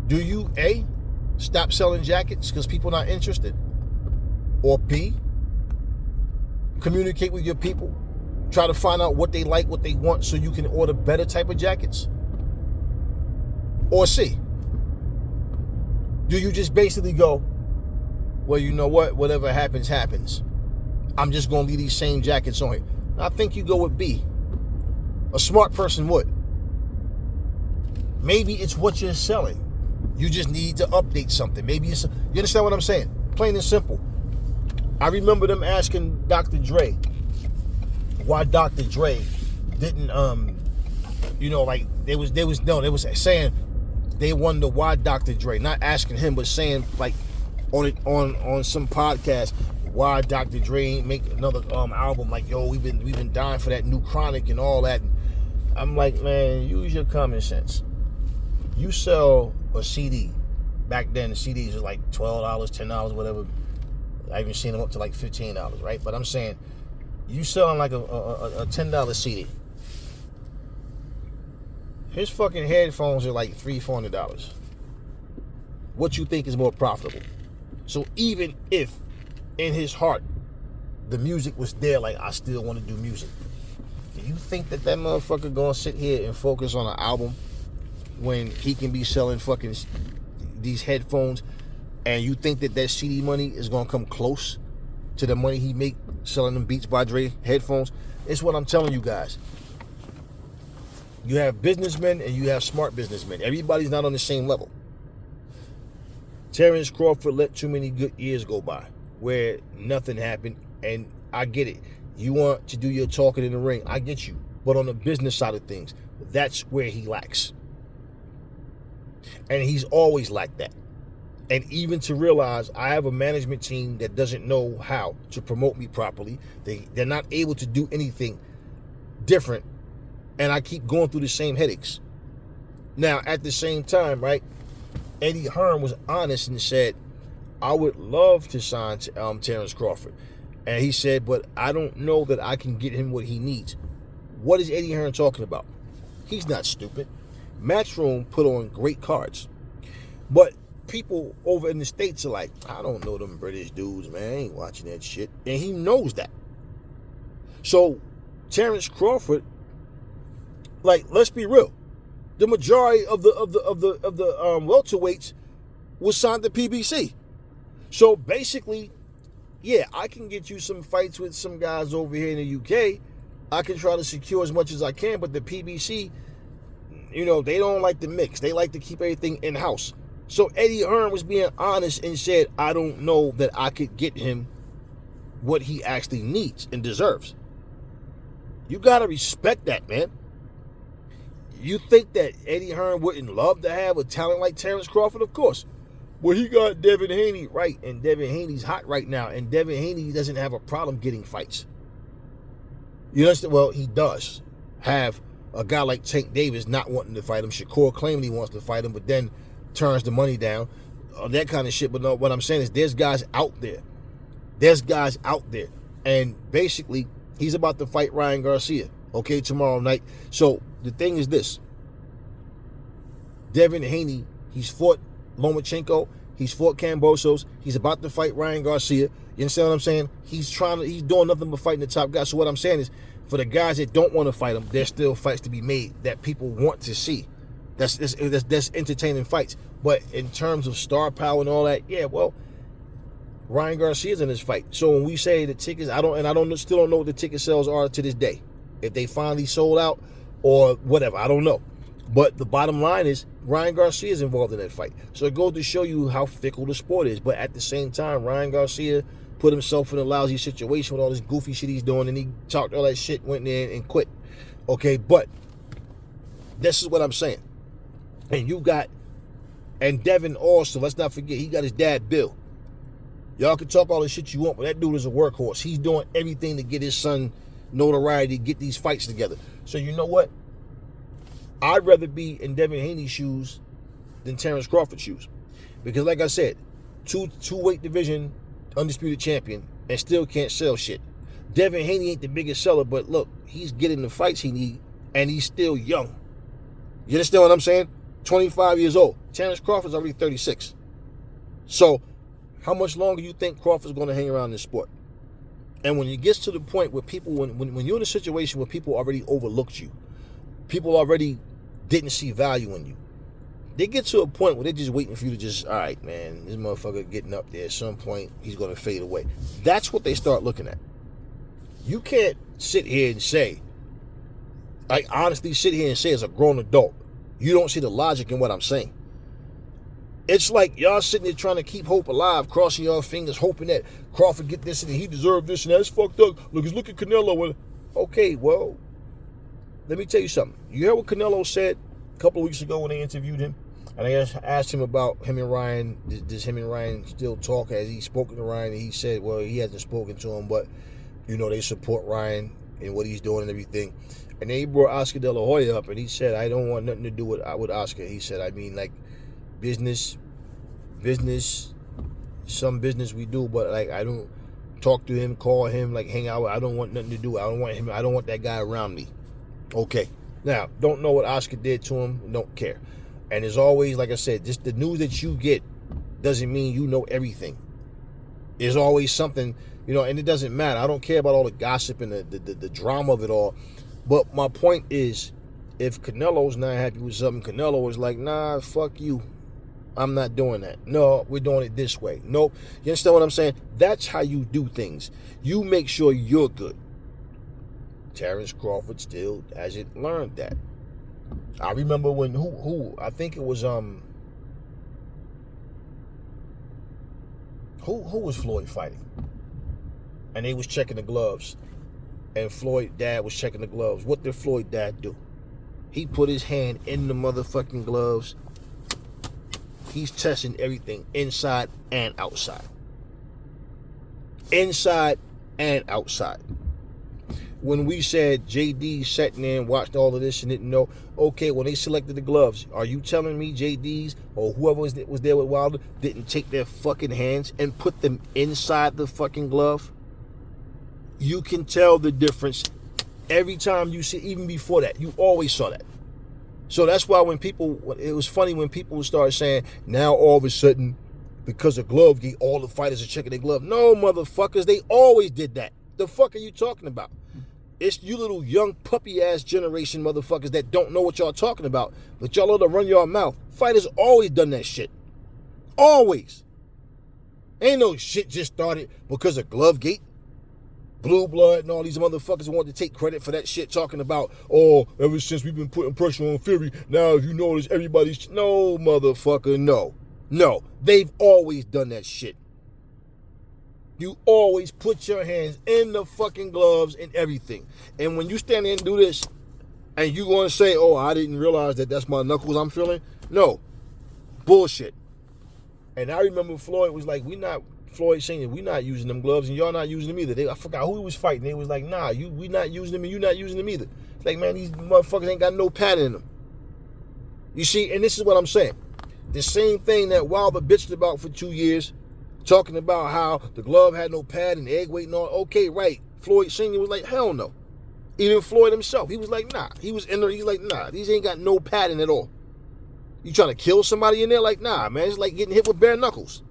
Speaker 1: Do you, A, stop selling jackets because people are not interested? Or B, communicate with your people, try to find out what they like, what they want, so you can order better type of jackets? Or C, do you just basically go, well, you know what, whatever happens, happens. I'm just going to leave these same jackets on here. I think you go with B. A smart person would. Maybe it's what you're selling. You just need to update something. Maybe it's, you understand what I'm saying? Plain and simple. I remember them asking Dr. Dre why Dr. Dre didn't, they was saying they wonder why Dr. Dre, not asking him, but saying like on some podcast, why Dr. Dre ain't make another album. Like, yo, we've been dying for that new Chronic and all that. And I'm like, man, use your common sense. You sell a CD. Back then, the CDs was like $12, $10, whatever. I even seen them up to like $15, right? But I'm saying, you selling like a $10 CD. His fucking headphones are like $300, $400. What you think is more profitable? So even if in his heart the music was there, like, I still want to do music, do you think that motherfucker gonna sit here and focus on an album when he can be selling fucking these headphones? And you think that CD money is gonna come close to the money he make selling them Beats by Dre headphones? It's what I'm telling you guys. You have businessmen and you have smart businessmen. Everybody's not on the same level. Terrence Crawford let too many good years go by where nothing happened, and I get it. You want to do your talking in the ring, I get you. But on the business side of things, that's where he lacks. And he's always lacked that. And even to realize I have a management team that doesn't know how to promote me properly. They're not able to do anything different. And I keep going through the same headaches. Now, at the same time, right, Eddie Hearn was honest and said, I would love to sign Terrence Crawford. And he said, but I don't know that I can get him what he needs. What is Eddie Hearn talking about? He's not stupid. Matchroom put on great cards. But people over in the States are like, I don't know them British dudes, man. I ain't watching that shit. And he knows that. So Terrence Crawford, like, let's be real. The majority of the welterweights was signed to PBC. So basically, yeah, I can get you some fights with some guys over here in the UK. I can try to secure as much as I can, but the PBC, you know, they don't like the mix. They like to keep everything in-house. So Eddie Hearn was being honest and said, I don't know that I could get him what he actually needs and deserves. You got to respect that, man. You think that Eddie Hearn wouldn't love to have a talent like Terrence Crawford? Of course. Well, he got Devin Haney right, and Devin Haney's hot right now, and Devin Haney doesn't have a problem getting fights. You understand? Well, he does have a guy like Tank Davis not wanting to fight him. Shakur claimed he wants to fight him, but then turns the money down. That kind of shit. But no, what I'm saying is there's guys out there. There's guys out there. And basically, he's about to fight Ryan Garcia, okay, tomorrow night. So the thing is this. Devin Haney, he's fought Lomachenko. He's fought Kambosos. He's about to fight Ryan Garcia. You understand what I'm saying? He's doing nothing but fighting the top guys. So what I'm saying is, for the guys that don't want to fight him, there's still fights to be made that people want to see. That's entertaining fights. But in terms of star power and all that, yeah, well, Ryan Garcia's in this fight. So when we say the tickets, still don't know what the ticket sales are to this day. If they finally sold out or whatever, I don't know. But the bottom line is Ryan Garcia is involved in that fight. So it goes to show you how fickle the sport is. But at the same time, Ryan Garcia put himself in a lousy situation with all this goofy shit he's doing, and he talked all that shit, went in and quit. Okay, but this is what I'm saying. And Devin also, let's not forget, he got his dad, Bill. Y'all can talk all the shit you want, but that dude is a workhorse. He's doing everything to get his son notoriety, get these fights together. So you know what? I'd rather be in Devin Haney's shoes than Terrence Crawford's shoes. Because like I said, two weight division undisputed champion and still can't sell shit. Devin Haney ain't the biggest seller, but look, he's getting the fights he needs, and he's still young. You understand what I'm saying? 25 years old. Terrence Crawford's already 36. So how much longer do you think Crawford's going to hang around this sport? And when it gets to the point where people, when you're in a situation where people already overlooked you, people already didn't see value in you, they get to a point where they're just waiting for you to just, all right, man, this motherfucker getting up there. At some point, he's going to fade away. That's what they start looking at. You can't sit here and say, I honestly sit here and say as a grown adult, you don't see the logic in what I'm saying. It's like y'all sitting there trying to keep hope alive, crossing your fingers, hoping that Crawford get this and he deserved this and that's fucked up. Look at Canelo. Okay, well, let me tell you something. You heard what Canelo said a couple of weeks ago when they interviewed him? And I asked him about him and Ryan. Does him and Ryan still talk? Has he spoken to Ryan? And he said, well, he hasn't spoken to him, but, you know, they support Ryan and what he's doing and everything. And then he brought Oscar De La Hoya up, and he said, I don't want nothing to do with Oscar. He said, I mean, like, business, some business we do, but, like, I don't talk to him, call him, like, hang out. I don't want nothing to do. I don't want that guy around me. Okay. Now, don't know what Oscar did to him. Don't care. And as always, like I said, just the news that you get doesn't mean you know everything. There's always something, you know, and it doesn't matter. I don't care about all the gossip and the drama of it all. But my point is, if Canelo's not happy with something, Canelo is like, nah, fuck you. I'm not doing that. No, we're doing it this way. Nope. You understand what I'm saying? That's how you do things. You make sure you're good. Terrence Crawford still hasn't learned that. I remember when I think it was Who was Floyd fighting? And they was checking the gloves. And Floyd dad was checking the gloves. What did Floyd dad do? He put his hand in the motherfucking gloves. He's testing everything inside and outside. Inside and outside. When we said JD sat there and watched all of this and didn't know, okay, when they selected the gloves, are you telling me JD's or whoever was there with Wilder didn't take their fucking hands and put them inside the fucking glove? You can tell the difference every time you see, even before that. You always saw that. So that's why when people, it was funny when people started saying, now all of a sudden, because of Glovegate, all the fighters are checking their glove. No, motherfuckers, they always did that. The fuck are you talking about? It's you little young puppy-ass generation motherfuckers that don't know what y'all talking about, but y'all ought to run your mouth. Fighters always done that shit. Always. Ain't no shit just started because of Glovegate. Blue Blood and all these motherfuckers want to take credit for that shit, talking about, oh, ever since we've been putting pressure on Fury, now if you notice everybody's... No, motherfucker, no. No, they've always done that shit. You always put your hands in the fucking gloves and everything. And when you stand there and do this, and you going to say, oh, I didn't realize that that's my knuckles I'm feeling. No. Bullshit. And I remember Floyd was like, Floyd saying, we not using them gloves and y'all not using them either. I forgot who he was fighting. They was like, nah, we not using them and you not using them either. It's like, man, these motherfuckers ain't got no padding in them. You see, and this is what I'm saying. The same thing that Wilder bitched about for 2 years, talking about how the glove had no pad and egg weight and all. Okay, right. Floyd Sr. was like, hell no. Even Floyd himself, he was like, nah. He's like, nah, these ain't got no padding at all. You trying to kill somebody in there? Like, nah, man, it's like getting hit with bare knuckles.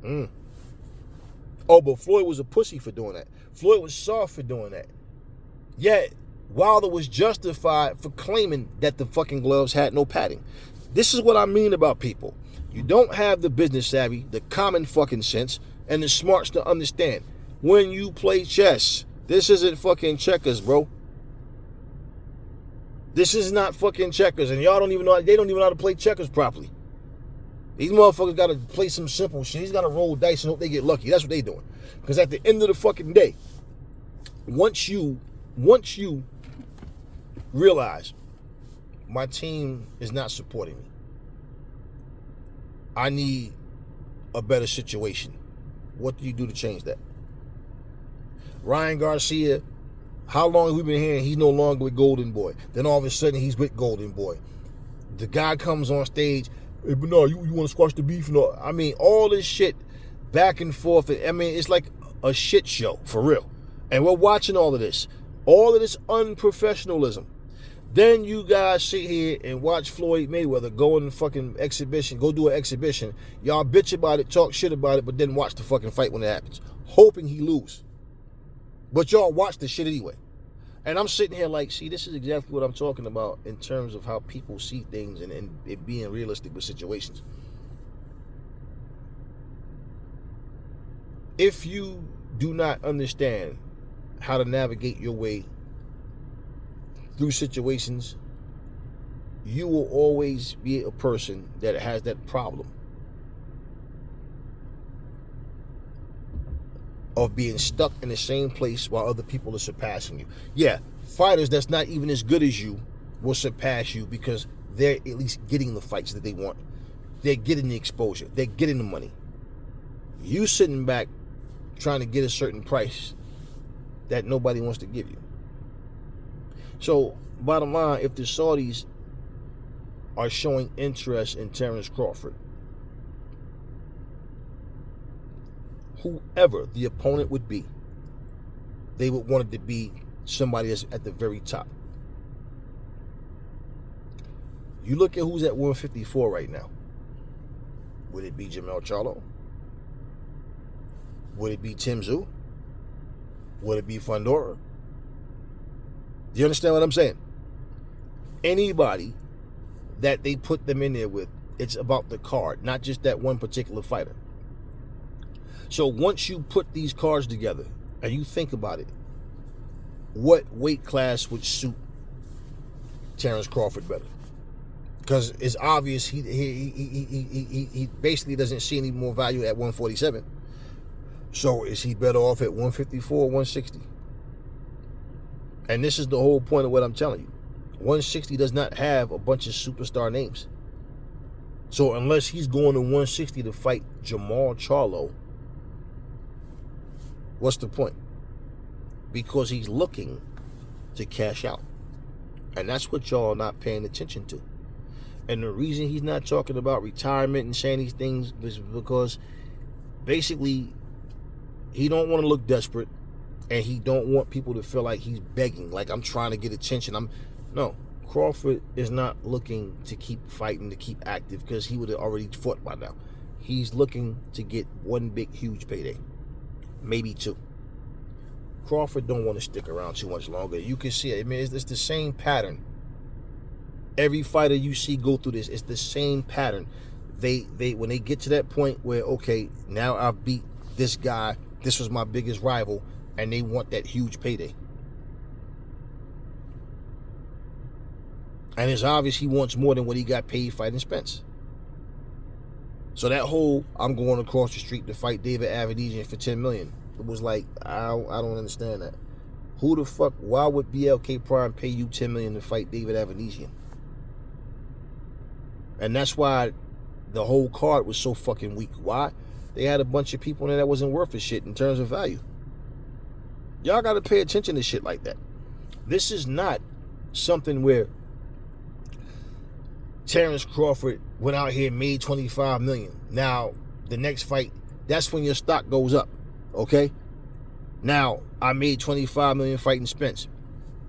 Speaker 1: Oh, but Floyd was a pussy for doing that. Floyd was soft for doing that. Yet, Wilder was justified for claiming that the fucking gloves had no padding. This is what I mean about people. You don't have the business savvy, the common fucking sense, and the smarts to understand. When you play chess, this isn't fucking checkers, bro. This is not fucking checkers, and y'all don't even know, they don't even know how to play checkers properly. These motherfuckers got to play some simple shit. He's got to roll dice and hope they get lucky. That's what they doing. Because at the end of the fucking day, once you realize my team is not supporting me, I need a better situation. What do you do to change that? Ryan Garcia, how long have we been hearing he's no longer with Golden Boy? Then all of a sudden he's with Golden Boy. The guy comes on stage, hey, but no, you want to squash the beef? And all. I mean, all this shit back and forth. I mean, it's like a shit show, for real. And we're watching all of this unprofessionalism. Then you guys sit here and watch Floyd Mayweather go in the fucking exhibition, go do an exhibition. Y'all bitch about it, talk shit about it, but then watch the fucking fight when it happens, hoping he lose. But y'all watch the shit anyway. And I'm sitting here like, see, this is exactly what I'm talking about in terms of how people see things and it being realistic with situations. If you do not understand how to navigate your way through situations, you will always be a person that has that problem of being stuck in the same place while other people are surpassing you. Yeah, fighters that's not even as good as you will surpass you because they're at least getting the fights that they want. They're getting the exposure. They're getting the money. You sitting back trying to get a certain price that nobody wants to give you. So, bottom line, if the Saudis are showing interest in Terrence Crawford, whoever the opponent would be, they would want it to be somebody that's at the very top. You look at who's at 154 right now. Would it be Jamel Charlo? Would it be Tim Tszyu? Would it be Fundora? Do you understand what I'm saying? Anybody that they put them in there with, it's about the card, not just that one particular fighter. So once you put these cards together and you think about it, what weight class would suit Terrence Crawford better? Because it's obvious he basically doesn't see any more value at 147. So is he better off at 154 or 160? And this is the whole point of what I'm telling you. 160 does not have a bunch of superstar names. So unless he's going to 160 to fight Jamal Charlo, what's the point? Because he's looking to cash out. And that's what y'all are not paying attention to. And the reason he's not talking about retirement and saying these things is because basically he don't want to look desperate, and he don't want people to feel like he's begging, like I'm trying to get attention. No, Crawford is not looking to keep fighting, to keep active, because he would have already fought by now. He's looking to get one big, huge payday, maybe two. Crawford don't want to stick around too much longer. You can see it. I mean, it's the same pattern. Every fighter you see go through this, it's the same pattern. They when they get to that point where, okay, now I've beat this guy, this was my biggest rival, and they want that huge payday. And it's obvious he wants more than what he got paid fighting Spence. So that whole, I'm going across the street to fight David Avedisian for $10 million. It was like, I don't understand that. Who the fuck, why would BLK Prime pay you $10 million to fight David Avedisian? And that's why the whole card was so fucking weak. Why? They had a bunch of people in there that wasn't worth a shit in terms of value. Y'all got to pay attention to shit like that. This is not something where Terrence Crawford went out here and made $25 million. Now, the next fight, that's when your stock goes up, okay? Now, I made $25 million fighting Spence.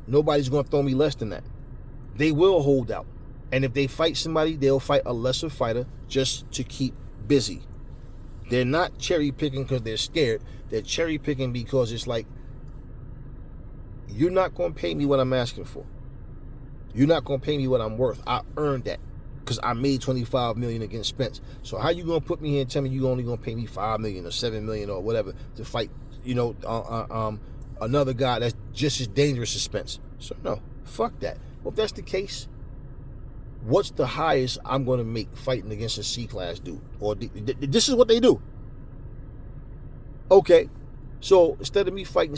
Speaker 1: Nobody's going to throw me less than that. They will hold out. And if they fight somebody, they'll fight a lesser fighter just to keep busy. They're not cherry picking because they're scared. They're cherry picking because it's like, you're not going to pay me what I'm asking for. You're not going to pay me what I'm worth. I earned that because I made $25 million against Spence. So how you going to put me here and tell me you're only going to pay me $5 million or $7 million or whatever to fight, another guy that's just as dangerous as Spence? So no, fuck that. Well, if that's the case, what's the highest I'm going to make fighting against a C-class dude? Or this is what they do. Okay, so instead of me fighting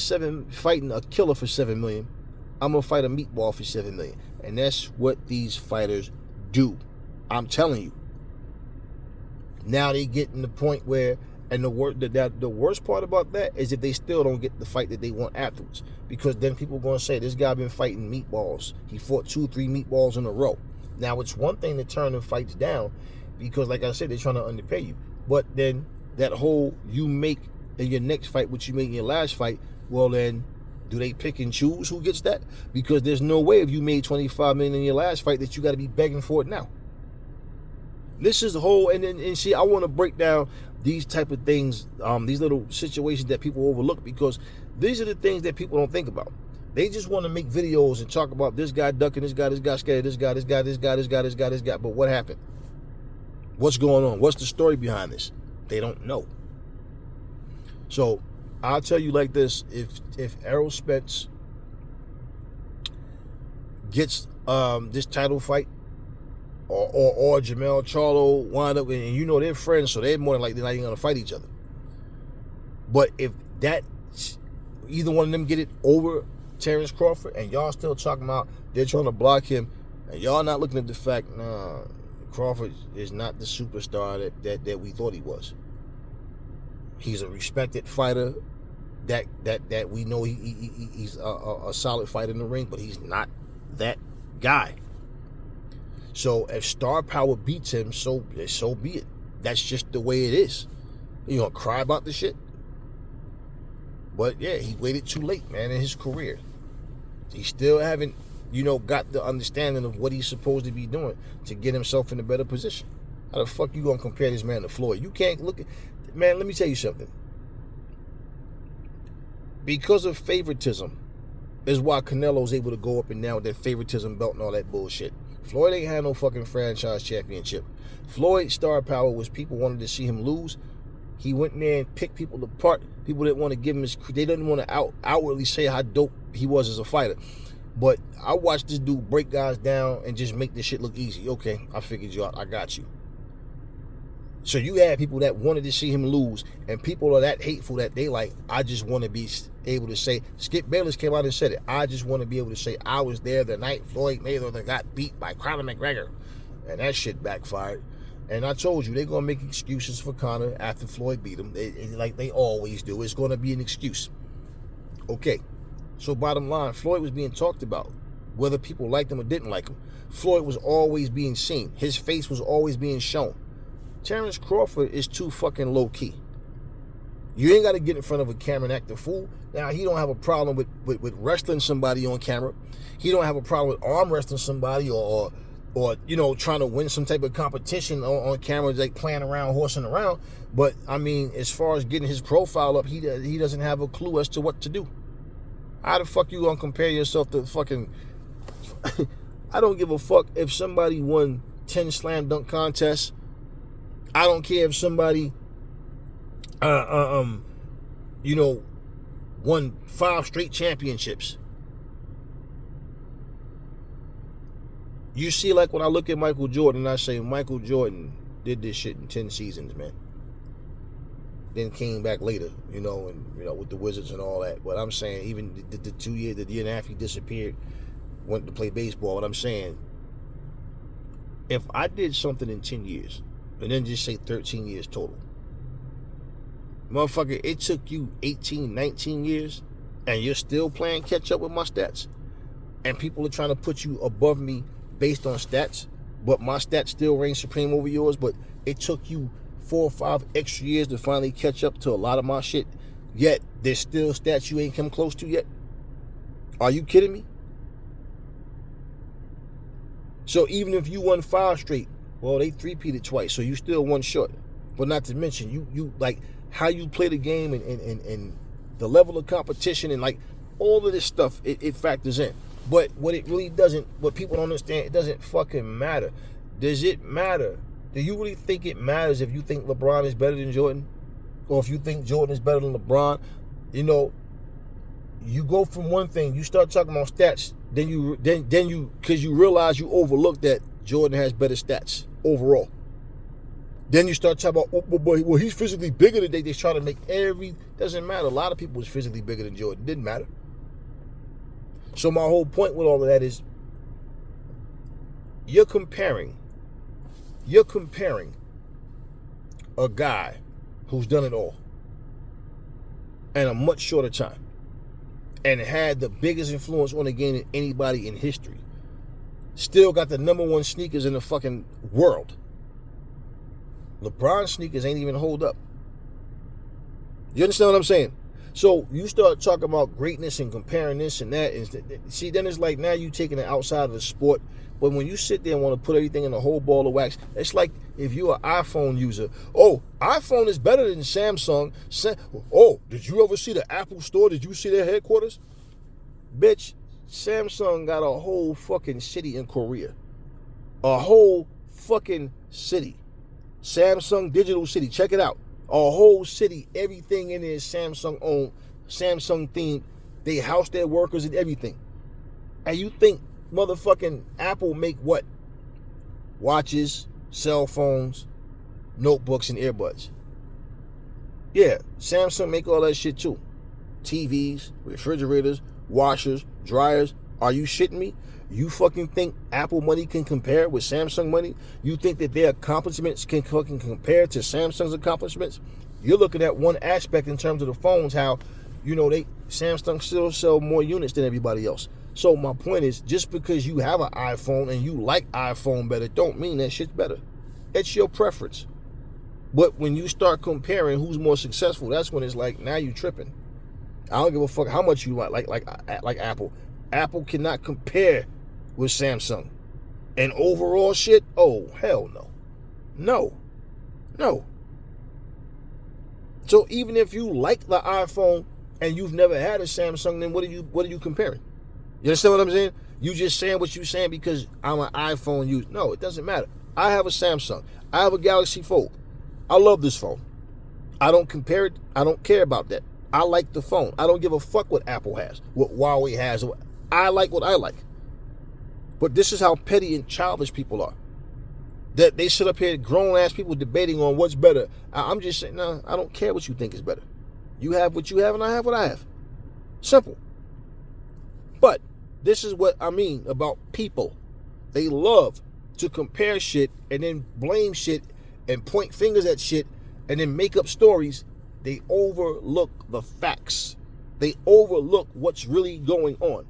Speaker 1: a killer for $7 million, I'm going to fight a meatball for $7 million. And that's what these fighters do. I'm telling you. Now they get in the point where, and the worst part about that is if they still don't get the fight that they want afterwards. Because then people are going to say, this guy been fighting meatballs. He fought 2-3 meatballs in a row. Now, it's one thing to turn the fights down because, like I said, they're trying to underpay you. But then that whole you make in your next fight what you made in your last fight, well, then do they pick and choose who gets that? Because there's no way if you made $25 million in your last fight that you got to be begging for it now. This is the whole, and see, I want to break down these type of things, these little situations that people overlook, because these are the things that people don't think about. They just want to make videos and talk about this guy ducking, this guy scared, this guy. But what happened? What's going on? What's the story behind this? They don't know. So I'll tell you like this: if Errol Spence gets this title fight, or Jamal Charlo wind up, and they're friends, so they're more than likely not even gonna fight each other. But if that either one of them get it over Terrence Crawford, and y'all still talking about they're trying to block him, and y'all not looking at the fact, Crawford is not the superstar that we thought he was. He's a respected fighter that we know he's a solid fighter in the ring, but he's not that guy. So if star power beats him, so be it. That's just the way it is. You gonna cry about the shit? But yeah, he waited too late, man, in his career. He still haven't, got the understanding of what he's supposed to be doing to get himself in a better position. How the fuck you gonna compare this man to Floyd? You can't look at, man, let me tell you something. Because of favoritism is why Canelo's able to go up and down with that favoritism belt and all that bullshit. Floyd ain't had no fucking franchise championship. Floyd's star power was people wanted to see him lose. He went in there and picked people apart. People didn't want to give him they didn't want to outwardly say how dope he was as a fighter. But I watched this dude break guys down and just make this shit look easy. Okay, I figured you out. I got you. So you had people that wanted to see him lose, and people are that hateful that they like, I just want to be able to say, Skip Bayless came out and said it, I just want to be able to say I was there the night Floyd Mayweather got beat by Conor McGregor. And that shit backfired. And I told you, they're going to make excuses for Conor after Floyd beat him, like they always do. It's going to be an excuse. Okay, so bottom line, Floyd was being talked about, whether people liked him or didn't like him. Floyd was always being seen. His face was always being shown. Terrence Crawford is too fucking low-key. You ain't got to get in front of a camera and act a fool. Now, he don't have a problem with wrestling somebody on camera. He don't have a problem with arm wrestling somebody or you know, trying to win some type of competition on camera, like playing around, horsing around. But, I mean, as far as getting his profile up, he doesn't have a clue as to what to do. How the fuck you gonna compare yourself to fucking... I don't give a fuck if somebody won 10 slam dunk contests. I don't care if somebody, you know, won 5 straight championships. You see, like when I look at Michael Jordan, I say Michael Jordan did this shit in 10 seasons, man. Then came back later, you know, and you know, with the Wizards and all that. But I'm saying, even the 2 years, the year and a half he disappeared, went to play baseball. What I'm saying, if I did something in 10 years, and then just say 13 years total, motherfucker, it took you 18, 19 years, and you're still playing catch up with my stats, and people are trying to put you above me based on stats, but my stats still reign supreme over yours, but it took you 4 or 5 extra years to finally catch up to a lot of my shit, yet there's still stats you ain't come close to yet? Are you kidding me? So even if you won 5 straight, well, they 3-peated twice, so you still 1 short. But not to mention, you like how you play the game and the level of competition and like all of this stuff, it factors in. But what it really doesn't, what people don't understand, it doesn't fucking matter. Does it matter? Do you really think it matters if you think LeBron is better than Jordan? Or if you think Jordan is better than LeBron? You know, you go from one thing, you start talking about stats, then you because you realize you overlooked that Jordan has better stats overall. Then you start talking about, well, he's physically bigger than they try to make doesn't matter. A lot of people was physically bigger than Jordan. Didn't matter. So my whole point with all of that is you're comparing a guy who's done it all in a much shorter time and had the biggest influence on the game than anybody in history. Still got the #1 sneakers in the fucking world. LeBron's sneakers ain't even hold up. You understand what I'm saying? So you start talking about greatness and comparing this and that. And see, then it's like now you taking it outside of the sport. But when you sit there and want to put everything in a whole ball of wax, it's like if you're an iPhone user. Oh, iPhone is better than Samsung. Oh, did you ever see the Apple store? Did you see their headquarters? Bitch, Samsung got a whole fucking city in Korea. A whole fucking city. Samsung Digital City. Check it out. A whole city, everything in there is Samsung owned, Samsung themed. They house their workers and everything. And you think motherfucking Apple make what? Watches, cell phones, notebooks, and earbuds. Yeah, Samsung make all that shit too. TVs, refrigerators, washers, dryers. Are you shitting me? You fucking think Apple money can compare with Samsung money? You think that their accomplishments can fucking compare to Samsung's accomplishments? You're looking at one aspect in terms of the phones, how, you know, Samsung still sell more units than everybody else. So my point is, just because you have an iPhone and you like iPhone better, don't mean that shit's better. It's your preference. But when you start comparing who's more successful, that's when it's like, now you tripping. I don't give a fuck how much you like Apple. Apple cannot compare with Samsung. And overall shit, oh, hell no. No. So even if you like the iPhone and you've never had a Samsung, then what are you comparing? You understand what I'm saying? You just saying what you saying because I'm an iPhone user. No, it doesn't matter. I have a Samsung. I have a Galaxy Fold. I love this phone. I don't compare it. I don't care about that. I like the phone. I don't give a fuck what Apple has, what Huawei has. I like what I like. But this is how petty and childish people are. That they sit up here, grown-ass people debating on what's better. I'm just saying, no, I don't care what you think is better. You have what you have, and I have what I have. Simple. But this is what I mean about people. They love to compare shit and then blame shit and point fingers at shit and then make up stories. They overlook the facts. They overlook what's really going on.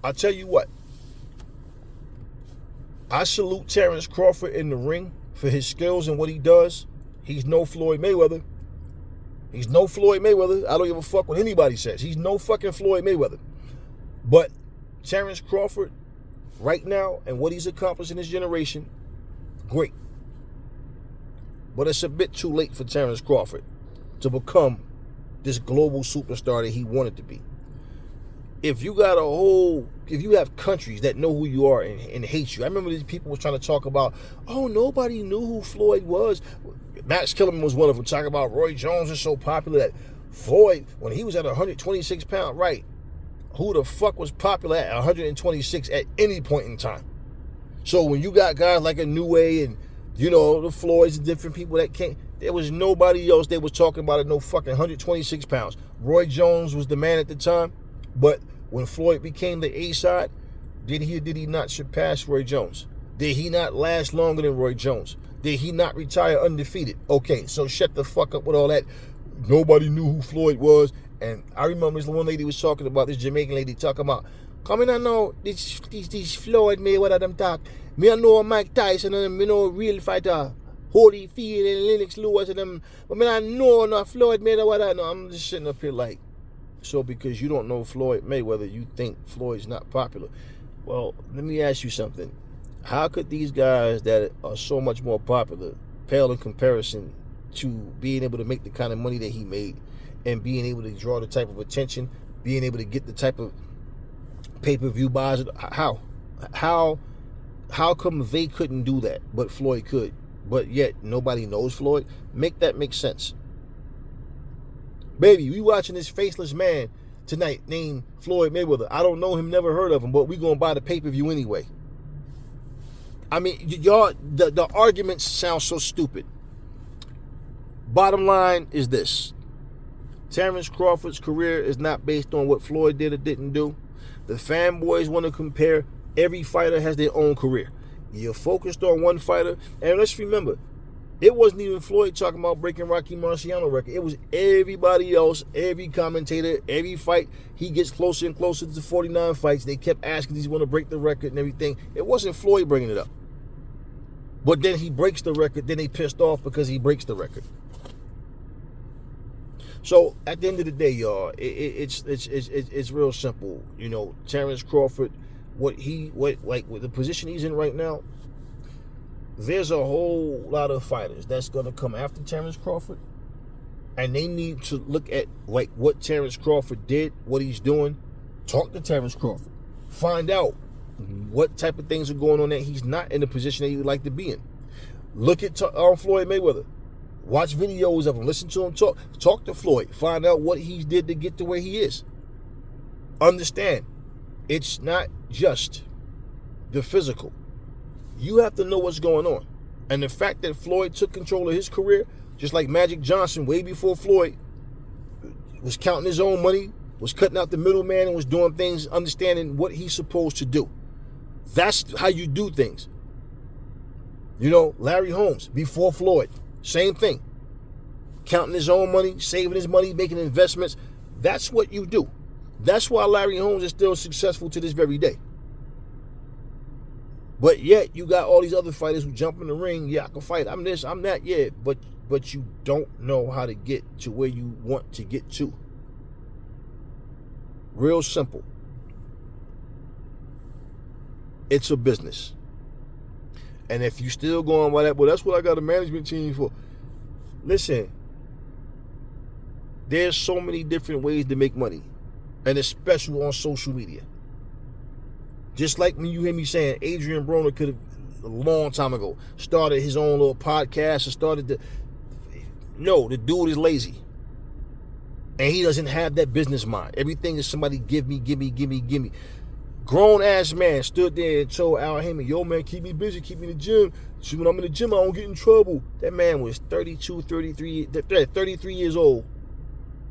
Speaker 1: I'll tell you what. I salute Terrence Crawford in the ring for his skills and what he does. He's no Floyd Mayweather. He's no Floyd Mayweather. I don't give a fuck what anybody says. He's no fucking Floyd Mayweather. But Terrence Crawford, right now, and what he's accomplished in his generation, great. But it's a bit too late for Terrence Crawford to become this global superstar that he wanted to be. If you have countries that know who you are and hate you. I remember these people were trying to talk about, oh, nobody knew who Floyd was. Max Kellerman was one of them, talking about Roy Jones is so popular that Floyd, when he was at 126 pounds, right, who the fuck was popular at 126 at any point in time? So when you got guys like a New Way and, the Floyds and different people that came, there was nobody else they was talking about at no fucking 126 pounds. Roy Jones was the man at the time, but when Floyd became the A-side, did he or did he not surpass Roy Jones? Did he not last longer than Roy Jones? Did he not retire undefeated? Okay, so shut the fuck up with all that. Nobody knew who Floyd was. And I remember this one lady was talking about, this Jamaican lady talking about, come in and know, this Floyd Mayweather them talk. Me I know Mike Tyson and me know real fighter, Holyfield and Lennox Lewis and them. But me I know no Floyd Mayweather. No, I'm just sitting up here like, so because you don't know Floyd Mayweather, you think Floyd's not popular. Well, let me ask you something. How could these guys that are so much more popular pale in comparison to being able to make the kind of money that he made and being able to draw the type of attention, being able to get the type of pay-per-view buys? How come they couldn't do that, but Floyd could? But yet nobody knows Floyd? Make that make sense. Baby, we watching this faceless man tonight named Floyd Mayweather. I don't know him, never heard of him, but we gonna buy the pay-per-view anyway. I mean, y'all, the arguments sound so stupid. Bottom line is this. Terrence Crawford's career is not based on what Floyd did or didn't do. The fanboys want to compare. Every fighter has their own career. You're focused on one fighter. And let's remember, it wasn't even Floyd talking about breaking Rocky Marciano record. It was everybody else, every commentator, every fight. He gets closer and closer to 49 fights. They kept asking, does he want to break the record and everything. It wasn't Floyd bringing it up. But then he breaks the record. Then they pissed off because he breaks the record. So at the end of the day, y'all, it's real simple. Terrence Crawford, with the position he's in right now, there's a whole lot of fighters that's gonna come after Terrence Crawford, and they need to look at what Terrence Crawford did, what he's doing. Talk to Terrence Crawford, find out what type of things are going on that he's not in the position that he would like to be in. Look at Floyd Mayweather. Watch videos of him. Listen to him talk. Talk to Floyd. Find out what he did to get to where he is. Understand, it's not just the physical. You have to know what's going on. And the fact that Floyd took control of his career, just like Magic Johnson, way before Floyd, was counting his own money, was cutting out the middleman, and was doing things, understanding what he's supposed to do. That's how you do things. Larry Holmes, before Floyd, same thing. Counting his own money, saving his money, making investments. That's what you do. That's why Larry Holmes is still successful to this very day. But yet, you got all these other fighters who jump in the ring. Yeah, I can fight. I'm this, I'm that. Yeah, but you don't know how to get to where you want to get to. Real simple. It's a business. And if you still going by that, well, that's what I got a management team for. Listen, there's so many different ways to make money, and especially on social media. Just like when you hear me saying Adrian Broner could have, a long time ago, started his own little podcast and no, the dude is lazy. And he doesn't have that business mind. Everything is somebody give me. Grown ass man stood there and told Al Heyman, yo man, keep me busy, keep me in the gym. See, when I'm in the gym, I don't get in trouble. That man was 33 years old.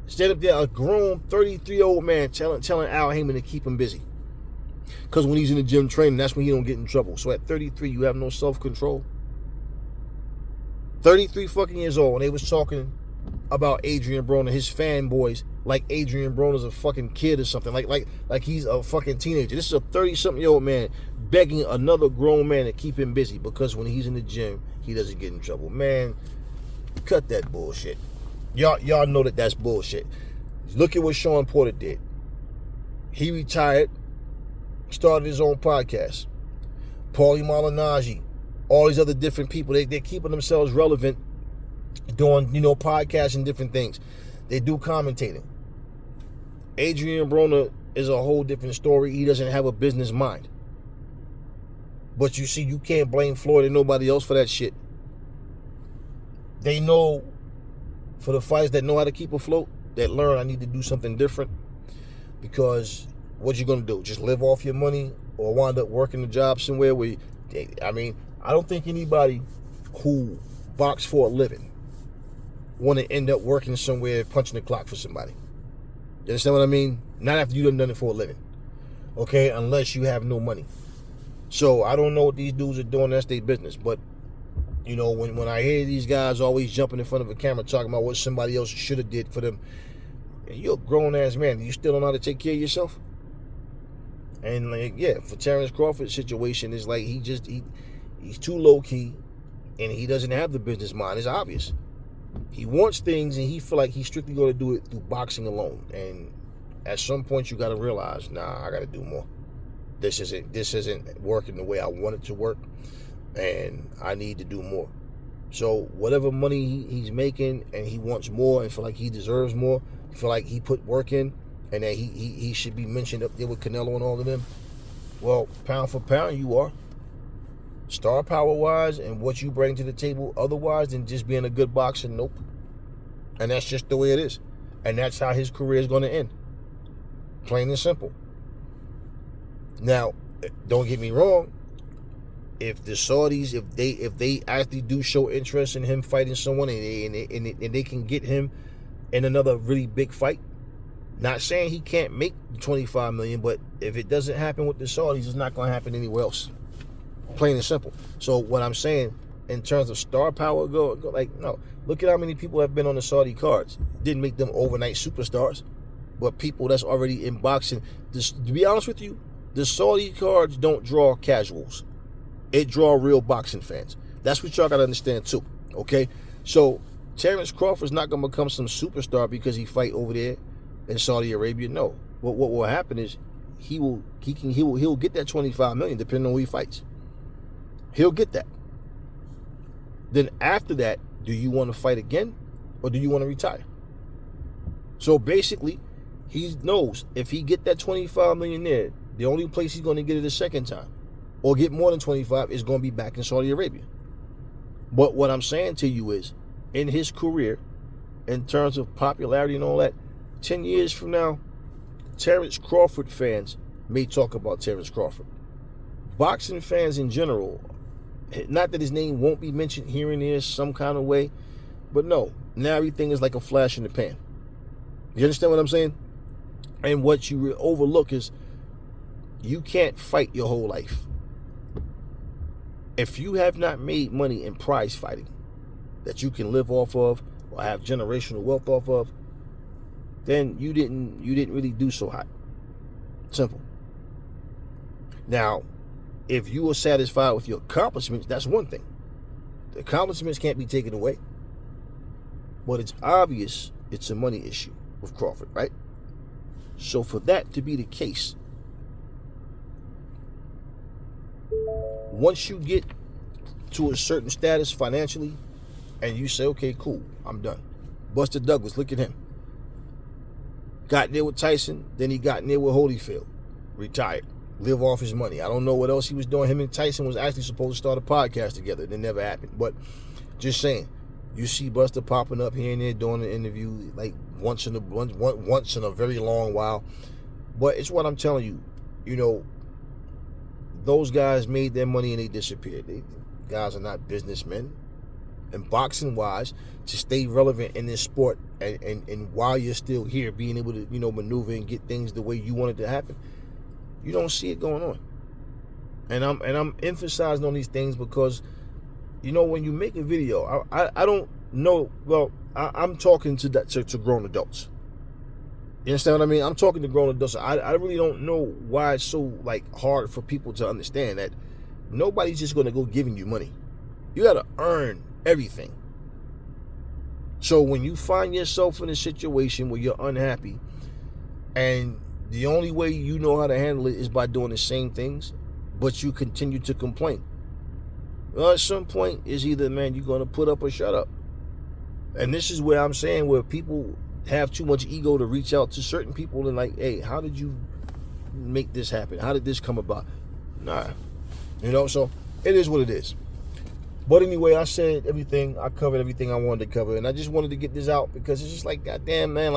Speaker 1: Stand up there, a grown 33-year-old man telling Al Heyman to keep him busy. Because when he's in the gym training, that's when he don't get in trouble. So at 33, you have no self-control. 33 fucking years old, and they was talking about Adrian Broner, his fanboys, like Adrian Broner's a fucking kid or something, like he's a fucking teenager. This is a 30-something-year-old man begging another grown man to keep him busy because when he's in the gym, he doesn't get in trouble. Man, cut that bullshit. Y'all know that that's bullshit. Look at what Sean Porter did. He retired, started his own podcast. Paulie Malignaggi, all these other different people, they're keeping themselves relevant, doing, podcasts and different things. They do commentating. Adrian Broner is a whole different story. He doesn't have a business mind. But you see, you can't blame Floyd and nobody else for that shit. They know, for the fighters that know how to keep afloat, that learn, I need to do something different. Because what you going to do? Just live off your money or wind up working a job somewhere where, I don't think anybody who box for a living want to end up working somewhere punching the clock for somebody. You understand what I mean? Not after you done it for a living. Okay? Unless you have no money. So I don't know what these dudes are doing. That's their business. But, when I hear these guys always jumping in front of a camera talking about what somebody else should have did for them, you're a grown-ass man. You still don't know how to take care of yourself? And, for Terrence Crawford's situation, it's like he's too low-key, and he doesn't have the business mind. It's obvious. He wants things, and he feel like he's strictly going to do it through boxing alone. And at some point, you got to realize, nah, I got to do more. This isn't working the way I want it to work, and I need to do more. So whatever money he's making, and he wants more, and feel like he deserves more, feel like he put work in, and that he should be mentioned up there with Canelo and all of them. Well, pound for pound, you are. Star power-wise and what you bring to the table otherwise than just being a good boxer, nope. And that's just the way it is. And that's how his career is going to end. Plain and simple. Now, don't get me wrong. If the Saudis, if they actually do show interest in him fighting someone and they can get him in another really big fight, not saying he can't make $25 million, but if it doesn't happen with the Saudis, it's not going to happen anywhere else. Plain and simple. So what I'm saying, in terms of star power, go no. Look at how many people have been on the Saudi cards. Didn't make them overnight superstars, but people that's already in boxing. To be honest with you, the Saudi cards don't draw casuals. It draw real boxing fans. That's what y'all got to understand too. Okay? So Terrence Crawford's not going to become some superstar because he fight over there in Saudi Arabia. No. What will happen is he'll get that $25 million depending on who he fights. He'll get that. Then after that, do you want to fight again or do you want to retire? So basically, he knows if he get that $25 million there, the only place he's going to get it a second time or get more than 25 is going to be back in Saudi Arabia. But what I'm saying to you is, in his career, in terms of popularity and all that, 10 years from now, Terrence Crawford fans may talk about Terrence Crawford. Boxing fans in general, not that his name won't be mentioned here and there some kind of way, but no, now everything is like a flash in the pan. You understand what I'm saying? And what you overlook is you can't fight your whole life. If you have not made money in prize fighting that you can live off of or have generational wealth off of, then you didn't really do so hot. Simple. Now, if you are satisfied with your accomplishments, that's one thing. The accomplishments can't be taken away. But it's obvious it's a money issue with Crawford, right? So for that to be the case, once you get to a certain status financially and you say, okay, cool, I'm done. Buster Douglas, look at him. Got there with Tyson, then he got in there with Holyfield. Retired. Live off his money. I don't know what else he was doing. Him and Tyson was actually supposed to start a podcast together. It never happened. But just saying, you see Buster popping up here and there doing an interview like once in a very long while. But it's what I'm telling you. those guys made their money and they disappeared. Guys are not businessmen. And boxing wise, to stay relevant in this sport and while you're still here, being able to, maneuver and get things the way you want it to happen, you don't see it going on. And I'm emphasizing on these things because, when you make a video, I don't know. Well, I'm talking to grown adults. You understand what I mean? I'm talking to grown adults. I really don't know why it's so hard for people to understand that nobody's just going to go giving you money. You got to earn everything. So when you find yourself in a situation where you're unhappy and the only way you know how to handle it is by doing the same things, but you continue to complain, well, at some point it's either, man, you're going to put up or shut up. And this is where I'm saying where people have too much ego to reach out to certain people and hey, how did you make this happen? How did this come about? Nah. So it is what it is. But anyway, I said everything. I covered everything I wanted to cover. And I just wanted to get this out because it's just goddamn, man,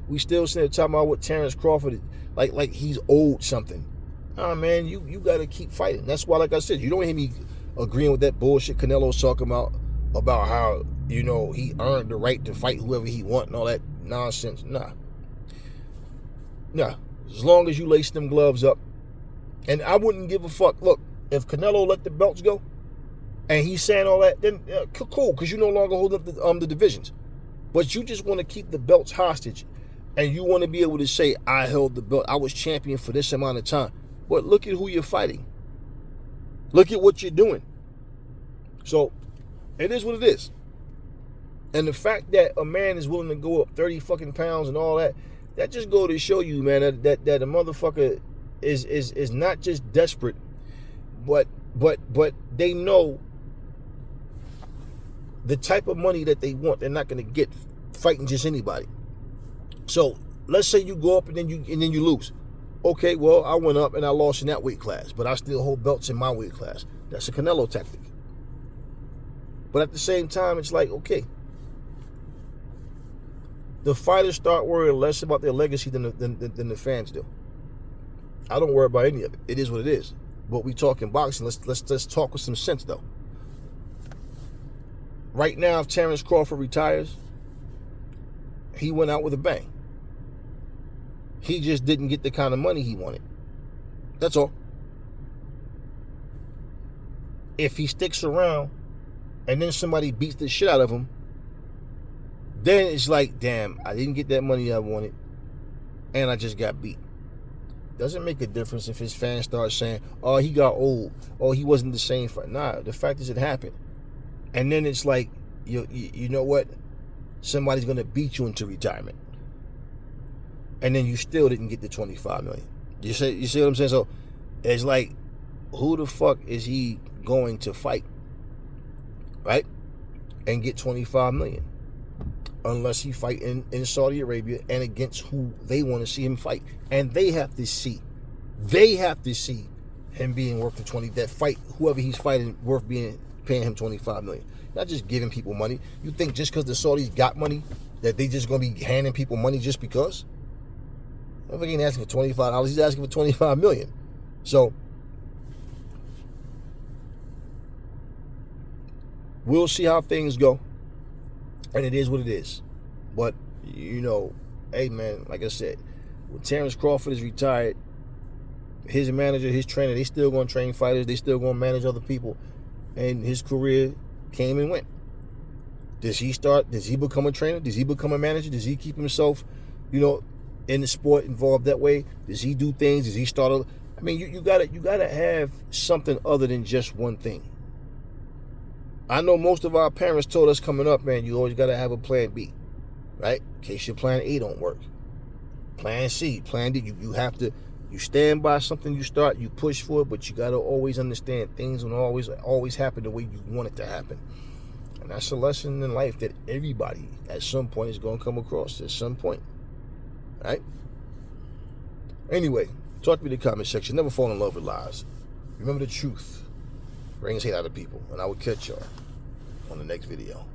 Speaker 1: we still sitting talking about what Terrence Crawford, like he's owed something. Nah, man, you got to keep fighting. That's why, like I said, you don't hear me agreeing with that bullshit Canelo's talking about how, he earned the right to fight whoever he want and all that nonsense. Nah. As long as you lace them gloves up. And I wouldn't give a fuck. Look, if Canelo let the belts go, and he's saying all that, then cool, because you no longer hold up the divisions. But you just want to keep the belts hostage, and you want to be able to say, I held the belt, I was champion for this amount of time. But look at who you're fighting. Look at what you're doing. So, it is what it is. And the fact that a man is willing to go up 30 fucking pounds and all that, that just go to show you, man, that a motherfucker is not just desperate, but they know the type of money that they want, they're not going to get fighting just anybody. So let's say you go up and then you lose. Okay, well, I went up and I lost in that weight class, but I still hold belts in my weight class. That's a Canelo tactic. But at the same time, it's okay, the fighters start worrying less about their legacy than the fans do. I don't worry about any of it. It is what it is. But we talking boxing. Let's talk with some sense though. Right now, if Terrence Crawford retires, he went out with a bang. He just didn't get the kind of money he wanted. That's all. If he sticks around and then somebody beats the shit out of him, then it's damn, I didn't get that money I wanted and I just got beat. Doesn't make a difference if his fans start saying, oh, he got old, oh, he wasn't the same fight. Nah, the fact is it happened. And then it's you know what? Somebody's going to beat you into retirement. And then you still didn't get the $25 million. You see what I'm saying? So it's who the fuck is he going to fight? Right? And get $25 million. Unless he fight in Saudi Arabia and against who they want to see him fight. And they have to see him being worth the 20, that fight, whoever he's fighting worth paying him $25 million. Not just giving people money. You think just because the Saudis got money that they just gonna be handing people money just because? I don't think he ain't asking for $25, he's asking for $25 million. So we'll see how things go. And it is what it is. But, hey, man, like I said, when Terrence Crawford is retired, his manager, his trainer, they still going to train fighters. They still going to manage other people. And his career came and went. Does he become a trainer? Does he become a manager? Does he keep himself, in the sport involved that way? Does he do things? Does he start? I mean, you gotta have something other than just one thing. I know most of our parents told us coming up, man, you always got to have a plan B, right? In case your plan A don't work. Plan C, plan D, you stand by something you start, you push for it, but you got to always understand things don't always happen the way you want it to happen. And that's a lesson in life that everybody at some point is going to come across at some point, right? Anyway, talk to me in the comment section. Never fall in love with lies. Remember the truth brings hate out of people, and I will catch y'all on the next video.